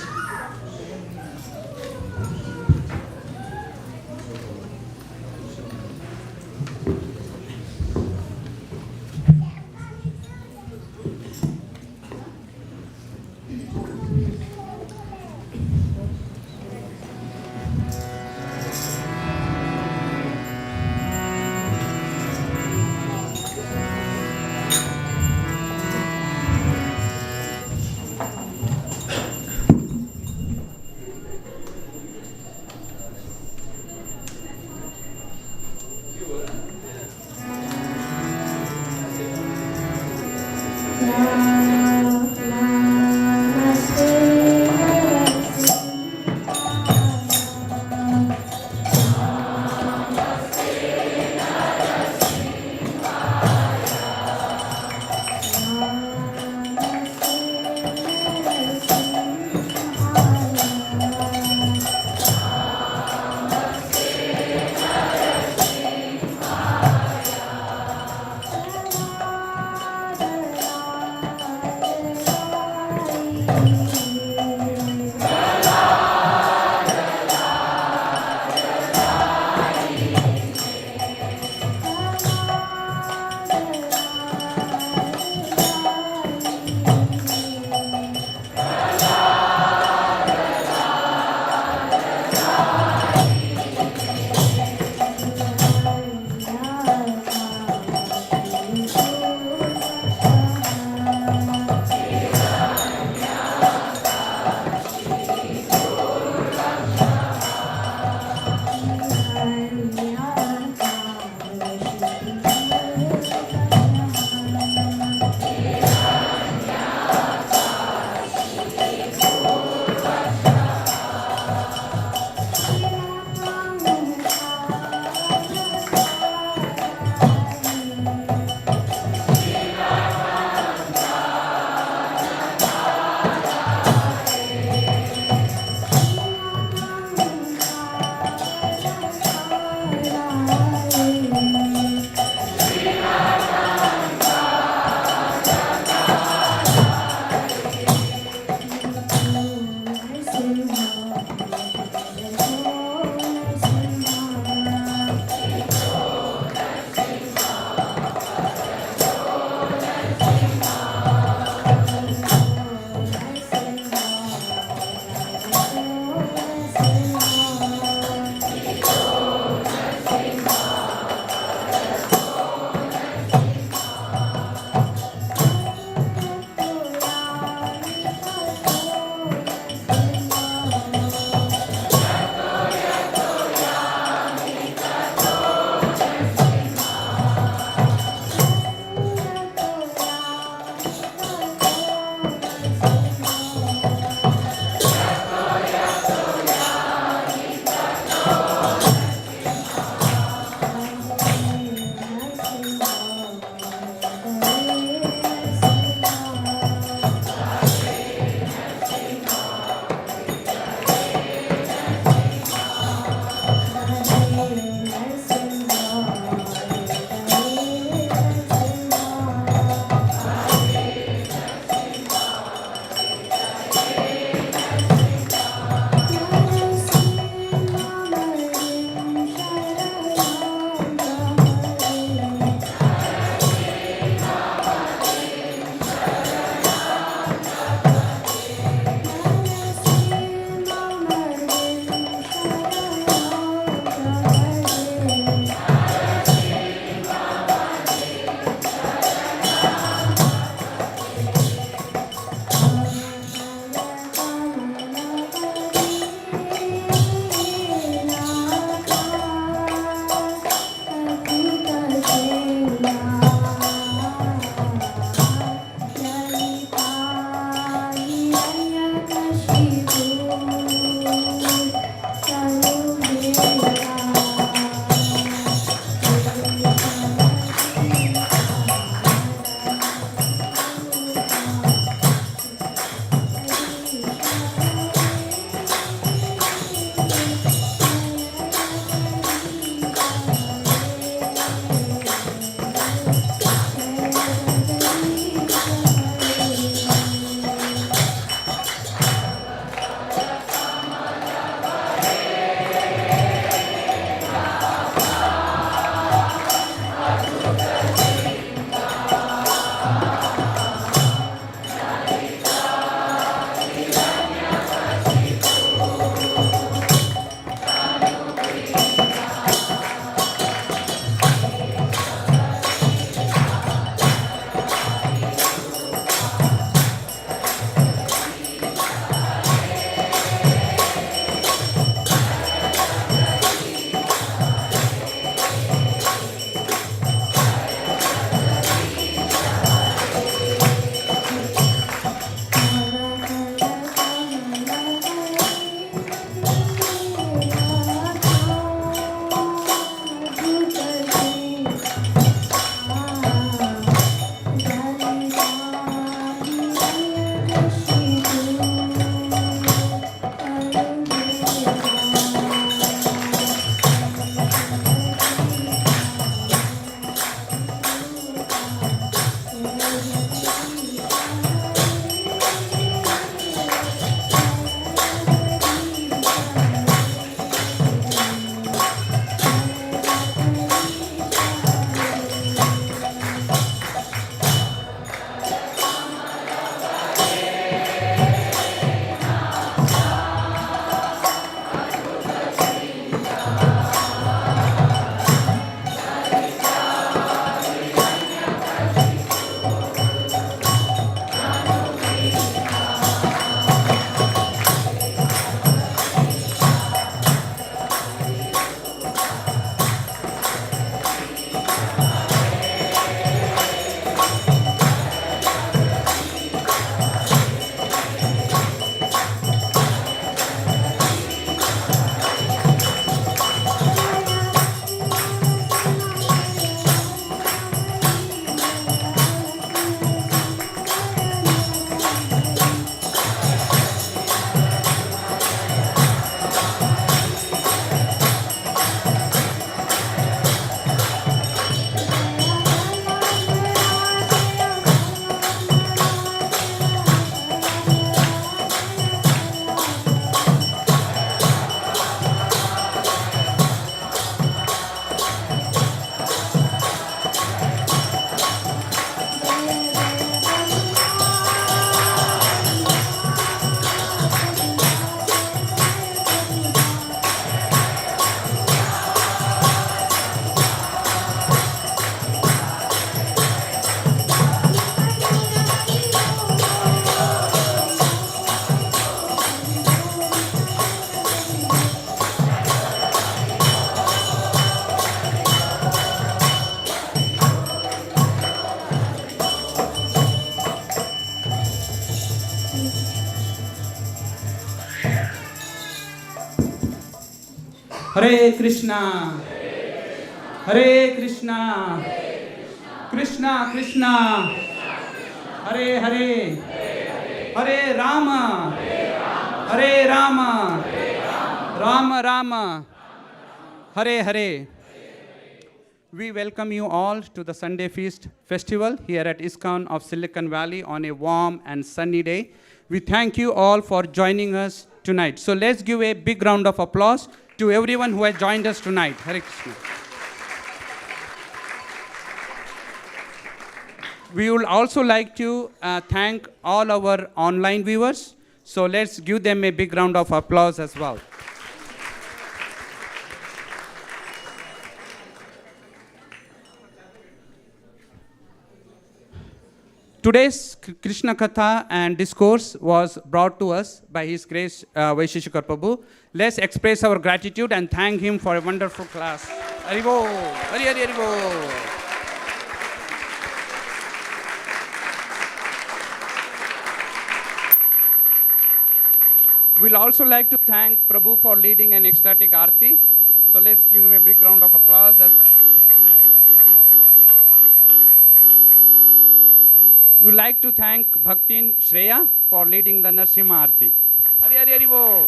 Hare Krishna, Hare Krishna, Krishna Krishna, Hare Hare, Hare Rama, Hare Rama, Rama Rama, Hare Hare. We welcome you all to the Sunday Feast Festival here at ISKCON of Silicon Valley on a warm and sunny day. We thank you all for joining us tonight. So let's give a big round of applause to everyone who has joined us tonight. Hare Krishna. We would also like to thank all our online viewers. So let's give them a big round of applause as well. Today's Krishna Katha and discourse was brought to us by His Grace Vaisesika Prabhu. Let's express our gratitude and thank him for a wonderful class. Haribo, Hari Hari Haribo. We'll also like to thank Prabhu for leading an ecstatic aarti. So let's give him a big round of applause. We would like to thank Bhaktin Shreya for leading the Narsimha Aarti. Hari Hari Hari Bo.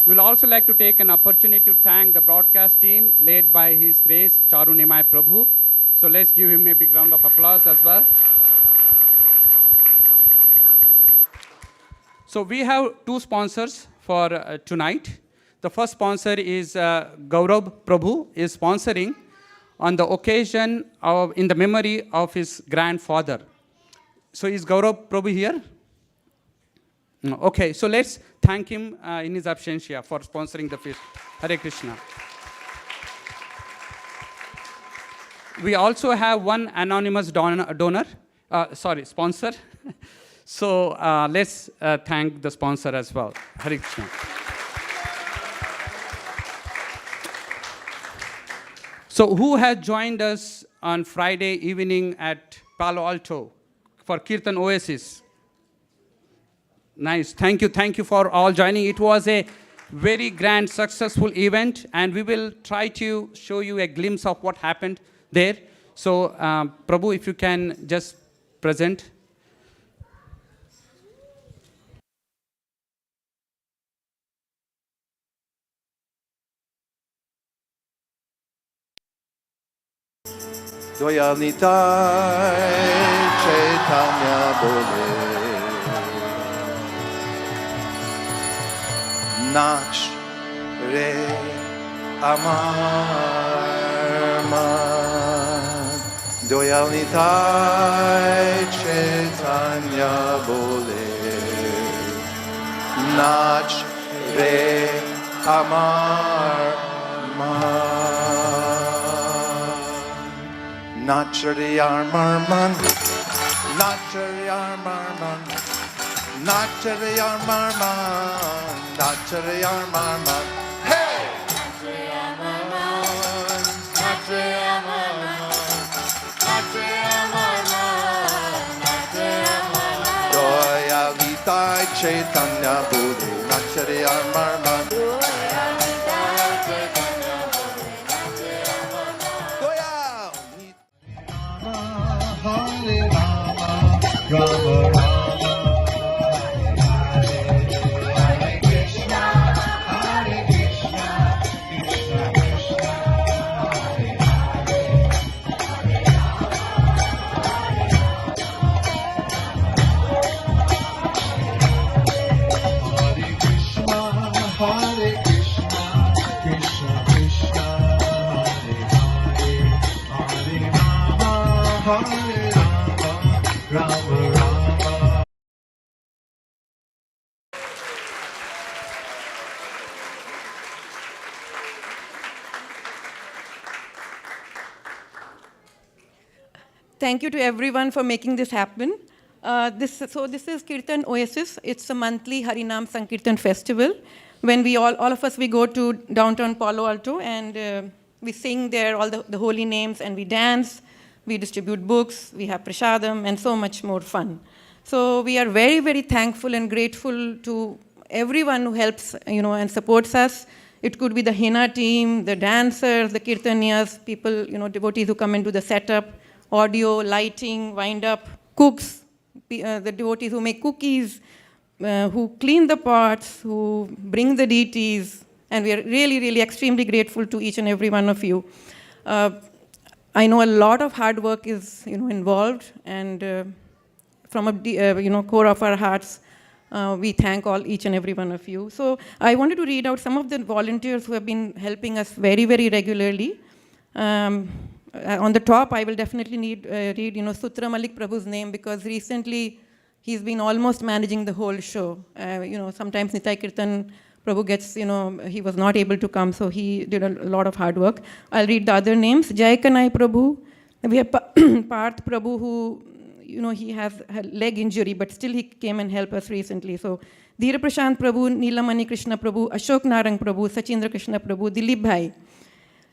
We will also like to take an opportunity to thank the broadcast team led by His Grace Charu Nimai Prabhu. So let's give him a big round of applause as well. So we have two sponsors for tonight. The first sponsor is Gaurav Prabhu is sponsoring on the occasion of, in the memory of his grandfather. So is Gaurav Prabhu here? No. Okay, so let's thank him in his absentia for sponsoring the feast. Hare Krishna. We also have one anonymous sponsor. So let's thank the sponsor as well. Hare Krishna. So who has joined us on Friday evening at Palo Alto for Kirtan Oasis? Nice. Thank you for all joining. It was a very grand, successful event, and we will try to show you a glimpse of what happened there. So, Prabhu, if you can just present. Doyalnitai Chaitanya Bole Nach Re Amarman Doyalnitai Chaitanya Bole Nach Re Amarman Nachariyar Marman, Nachariyar Marman, Nachariyar Marman, Nachariyar Marman. Hey! Nachariyar Marman, Nachariyar Marman, Nachariyar Marman, Nachariyar Marman. Doyalitai Chaitanya Buddhi, Nachariyar Marman. Rama Rama Hare Krishna Hare Krishna Krishna Krishna Hare Hare Hare Krishna Hare Krishna Krishna Krishna Hare Hare Hare Rama Hare Rama Rama. Thank you to everyone for making this happen. This is Kirtan Oasis. It's a monthly Harinam Sankirtan festival. When we all of us, we go to downtown Palo Alto and we sing there all the holy names and we dance. We distribute books, we have prasadam, and so much more fun. So we are very, very thankful and grateful to everyone who helps, and supports us. It could be the henna team, the dancers, the kirtaniyas, people, devotees who come into the setup, audio, lighting, wind up, cooks, the devotees who make cookies, who clean the pots, who bring the deities, and we are really, really extremely grateful to each and every one of you. I know a lot of hard work is, involved, and from a core of our hearts, we thank each and every one of you. So I wanted to read out some of the volunteers who have been helping us very, very regularly. On the top, I will definitely read, Sutra Malik Prabhu's name, because recently he's been almost managing the whole show. Sometimes Nitai Kirtan Prabhu gets, he was not able to come, so he did a lot of hard work. I'll read the other names. Jai Kanai Prabhu. We have Parth Prabhu, who, he has a leg injury, but still he came and helped us recently. So Dhira Prashant Prabhu, Neelamani Krishna Prabhu, Ashok Narang Prabhu, Sachindra Krishna Prabhu, Dilip Bhai,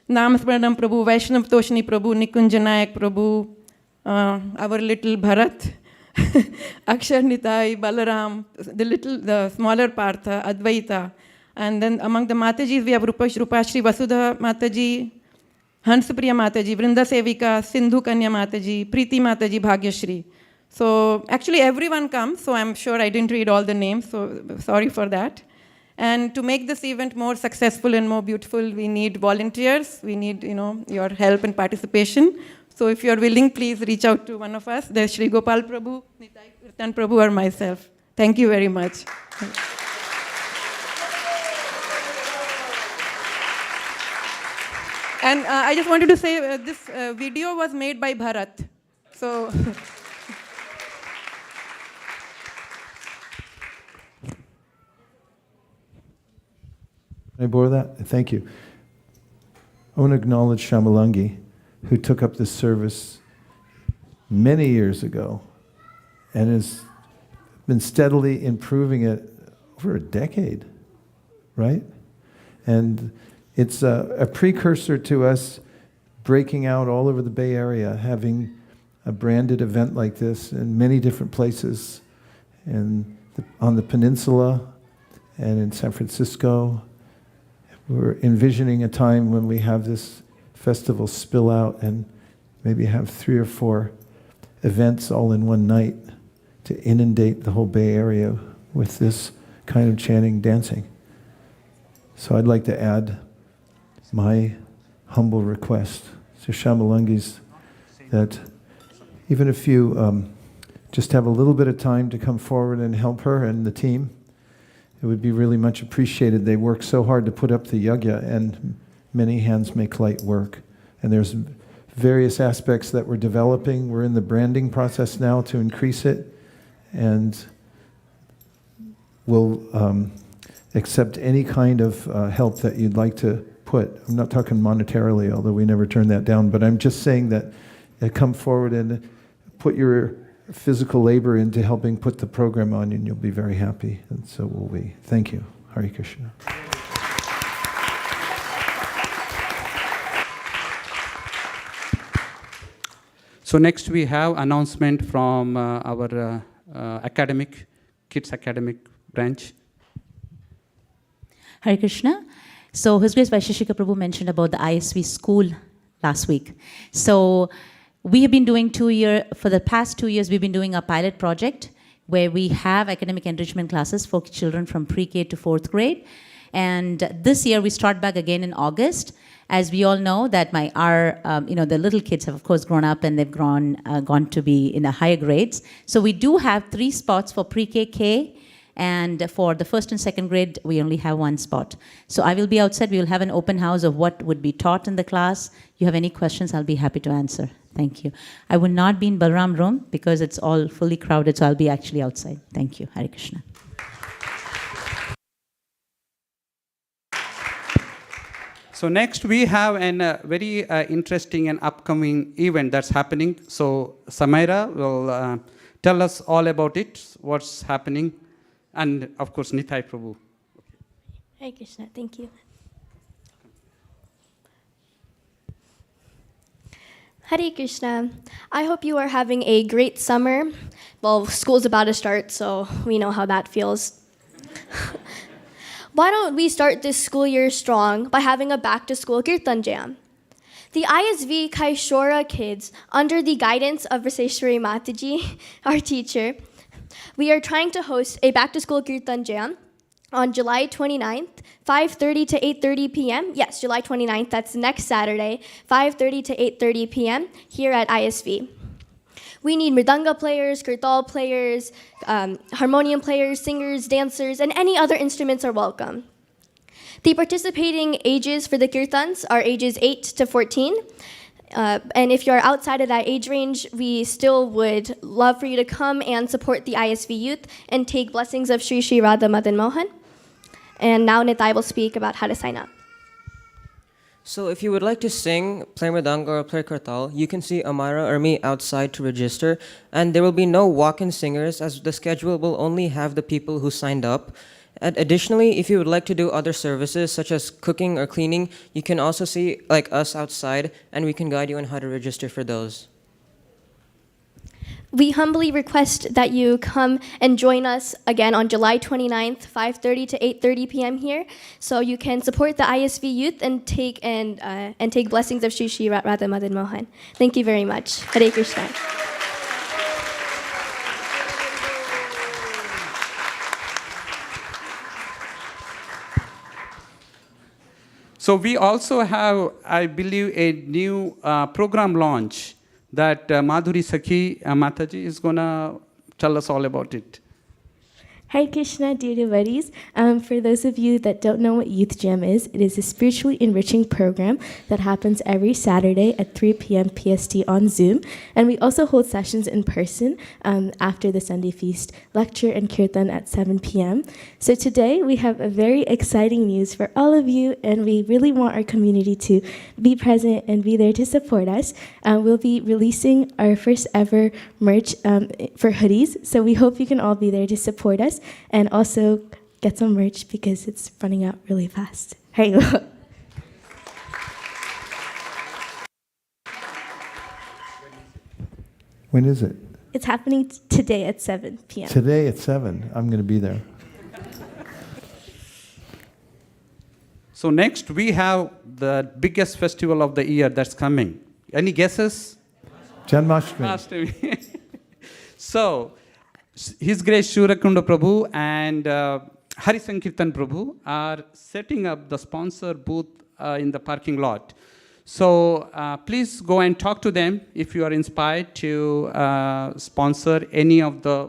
Nam Smaranam Prabhu, Vaishnav Toshni Prabhu, Nikunjanayak Prabhu, our little Bharat, Akshar Nitai, Balaram, the smaller Partha, Advaita. And then among the Matajis, we have Rupashri Vasudha Mataji, Hansapriya Mataji, Vrinda Sevika, Sindhu Kanya Mataji, Preeti Mataji, Bhagyashri. So actually everyone comes, so I'm sure I didn't read all the names, so sorry for that. And to make this event more successful and more beautiful, we need volunteers, we need your help and participation. So if you're willing, please reach out to one of us. There's Shri Gopal Prabhu, Nitai Kirtan Prabhu, or myself. Thank you very much. And I just wanted to say this video was made by Bharat. So Can I borrow that? Thank you. I want to acknowledge Shamalangi, who took up this service many years ago and has been steadily improving it over a decade, right? And it's a precursor to us breaking out all over the Bay Area, having a branded event like this in many different places, and on the peninsula and in San Francisco. We're envisioning a time when we have this festival spill out and maybe have 3 or 4 events all in one night to inundate the whole Bay Area with this kind of chanting, dancing. So I'd like to add my humble request to Shamalangi's that even if you just have a little bit of time to come forward and help her and the team, it would be really much appreciated. They work so hard to put up the yajna, and many hands make light work. And there's various aspects that we're developing. We're in the branding process now to increase it, and we'll accept any kind of help that you'd like to put. I'm not talking monetarily, although we never turn that down, but I'm just saying that come forward and put your physical labor into helping put the program on, and you'll be very happy, and so will we. Thank you. Hare Krishna. So next we have announcement from our kids academic branch. Hare Krishna. So His Grace Vaisesika Prabhu mentioned about the ISV school last week. So we have been doing for the past 2 years, we've been doing a pilot project where we have academic enrichment classes for children from pre-K to 4th grade. And this year we start back again in August. As we all know that the little kids have of course grown up and they've gone to be in the higher grades. So we do have 3 spots for pre-K, K, and for the 1st and 2nd grade, we only have 1 spot. So I will be outside. We will have an open house of what would be taught in the class. You have any questions, I'll be happy to answer. Thank you. I will not be in Balram room because it's all fully crowded, so I'll be actually outside. Thank you. Hare Krishna. So next we have a very interesting and upcoming event that's happening. So Samaira will tell us all about it, what's happening, and of course Nitai Prabhu. Hare Krishna, thank you. Hare Krishna. I hope you are having a great summer. Well, school's about to start, so we know how that feels. Why don't we start this school year strong by having a back-to-school Kirtan Jam? The ISV Kaishora kids, under the guidance of Vaisesika Mataji, our teacher, we are trying to host a back-to-school Kirtan Jam on July 29th, 5:30 to 8:30 p.m. Yes, July 29th, that's next Saturday, 5:30 to 8:30 p.m. here at ISV. We need mridanga players, kirtal players, harmonium players, singers, dancers, and any other instruments are welcome. The participating ages for the kirtans are ages 8 to 14. And if you're outside of that age range, we still would love for you to come and support the ISV youth and take blessings of Sri Sri Radha Madan Mohan. And now Nitai will speak about how to sign up. So if you would like to sing, play mridanga, or play kartal, you can see Amara or me outside to register. And there will be no walk-in singers, as the schedule will only have the people who signed up. And additionally, if you would like to do other services such as cooking or cleaning, you can also see us outside, and we can guide you on how to register for those. We humbly request that you come and join us again on July 29th, 5:30 to 8:30 p.m. here, so you can support the ISV youth and take blessings of Sri Sri Radha Madan Mohan. Thank you very much. Hare Krishna. So we also have, I believe, a new program launch that Madhuri Sakhi Mataji is going to tell us all about it. Hare Krishna, dear devotees. For those of you that don't know what Youth Jam is, it is a spiritually enriching program that happens every Saturday at 3 p.m. PST on Zoom. And we also hold sessions in person after the Sunday Feast lecture and kirtan at 7 p.m. So today we have a very exciting news for all of you, and we really want our community to be present and be there to support us. We'll be releasing our first ever merch for hoodies, so we hope you can all be there to support us. And also get some merch because it's running out really fast. When is it? It's happening today at 7 p.m. Today at 7. I'm going to be there. So next we have the biggest festival of the year that's coming. Any guesses? Janmashtami. So, His Grace Shurakunda Prabhu and Hari Sankirtan Prabhu are setting up the sponsor booth in the parking lot. So please go and talk to them if you are inspired to sponsor any of the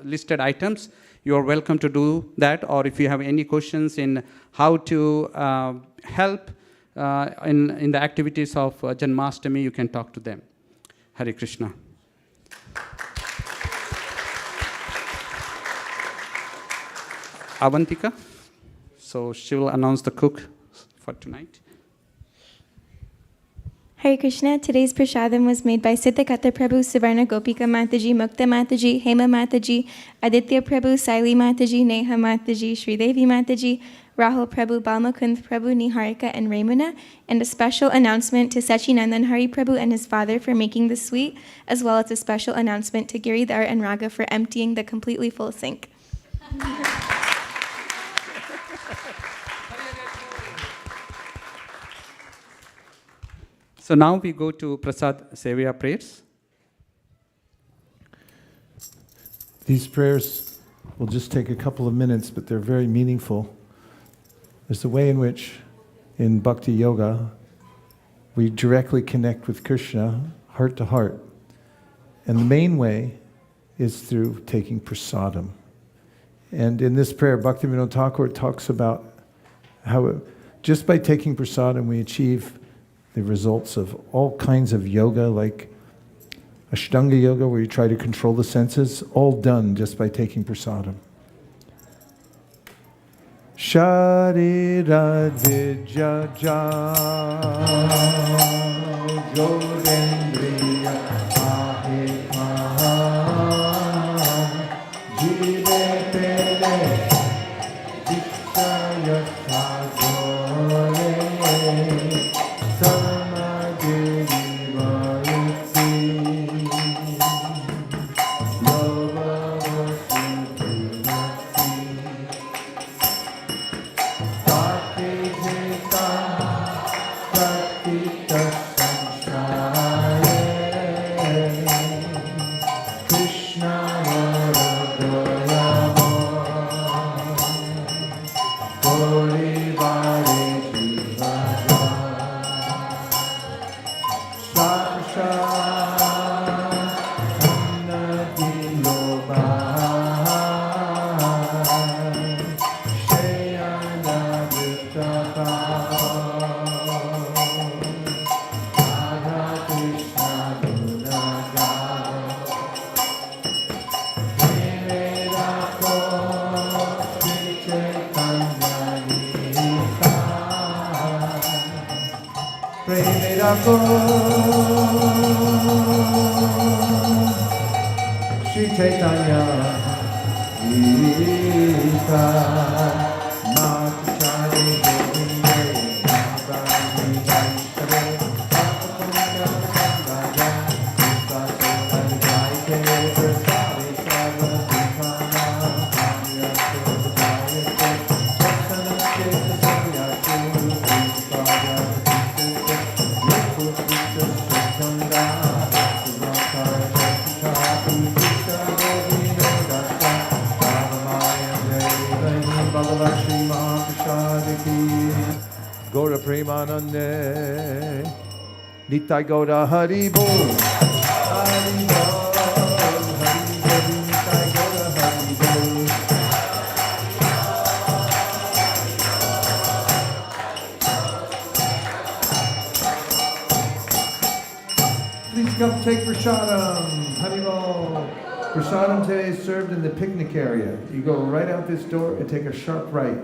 listed items. You are welcome to do that, or if you have any questions in how to help in the activities of Janmashtami, you can talk to them. Hare Krishna. Avantika, so she will announce the cook for tonight. Hare Krishna, today's prasadam was made by Siddha Katha Prabhu, Savarna Gopika Mataji, Mukta Mataji, Hema Mataji, Aditya Prabhu, Saili Mataji, Neha Mataji, Sridevi Mataji, Rahul Prabhu, Balmakund Prabhu, Niharika, and Ramuna, and a special announcement to Sachinandan Hari Prabhu and his father for making the sweet, as well as a special announcement to Giridhar and Raga for emptying the completely full sink. So now we go to Prasad Sevya prayers. These prayers will just take a couple of minutes, but they're very meaningful. There's the way in which, in Bhakti Yoga, we directly connect with Krishna, heart to heart. And the main way is through taking prasadam. And in this prayer, Bhaktivinoda Thakur talks about how just by taking prasadam we achieve the results of all kinds of yoga, like Ashtanga yoga, where you try to control the senses, all done just by taking prasadam. Sharira Vijaja Yodendriya Ahika Jive Pele Dikshaya Sadore Samadhi Vaisesika Lova Vasudhivasi Shri Chaitanya Gita Matchari Govinde Mahabhani Vaisare Sapakunda Sambhaja Krishna Sonar Jaite Prasade Sarva Dukana Amyato Jayate Satsana Cheta Savyatu Krishpada Krishna Krishna Suchanda Suvakara Gaura Premanande Nitai Gaura Hari Bol Hari Bol Hari Bol Nitai Gaura Hari Bol. Please come take prasadam. Hari Bol. Prasadam today is served in the picnic area. You go right out this door and take a sharp right.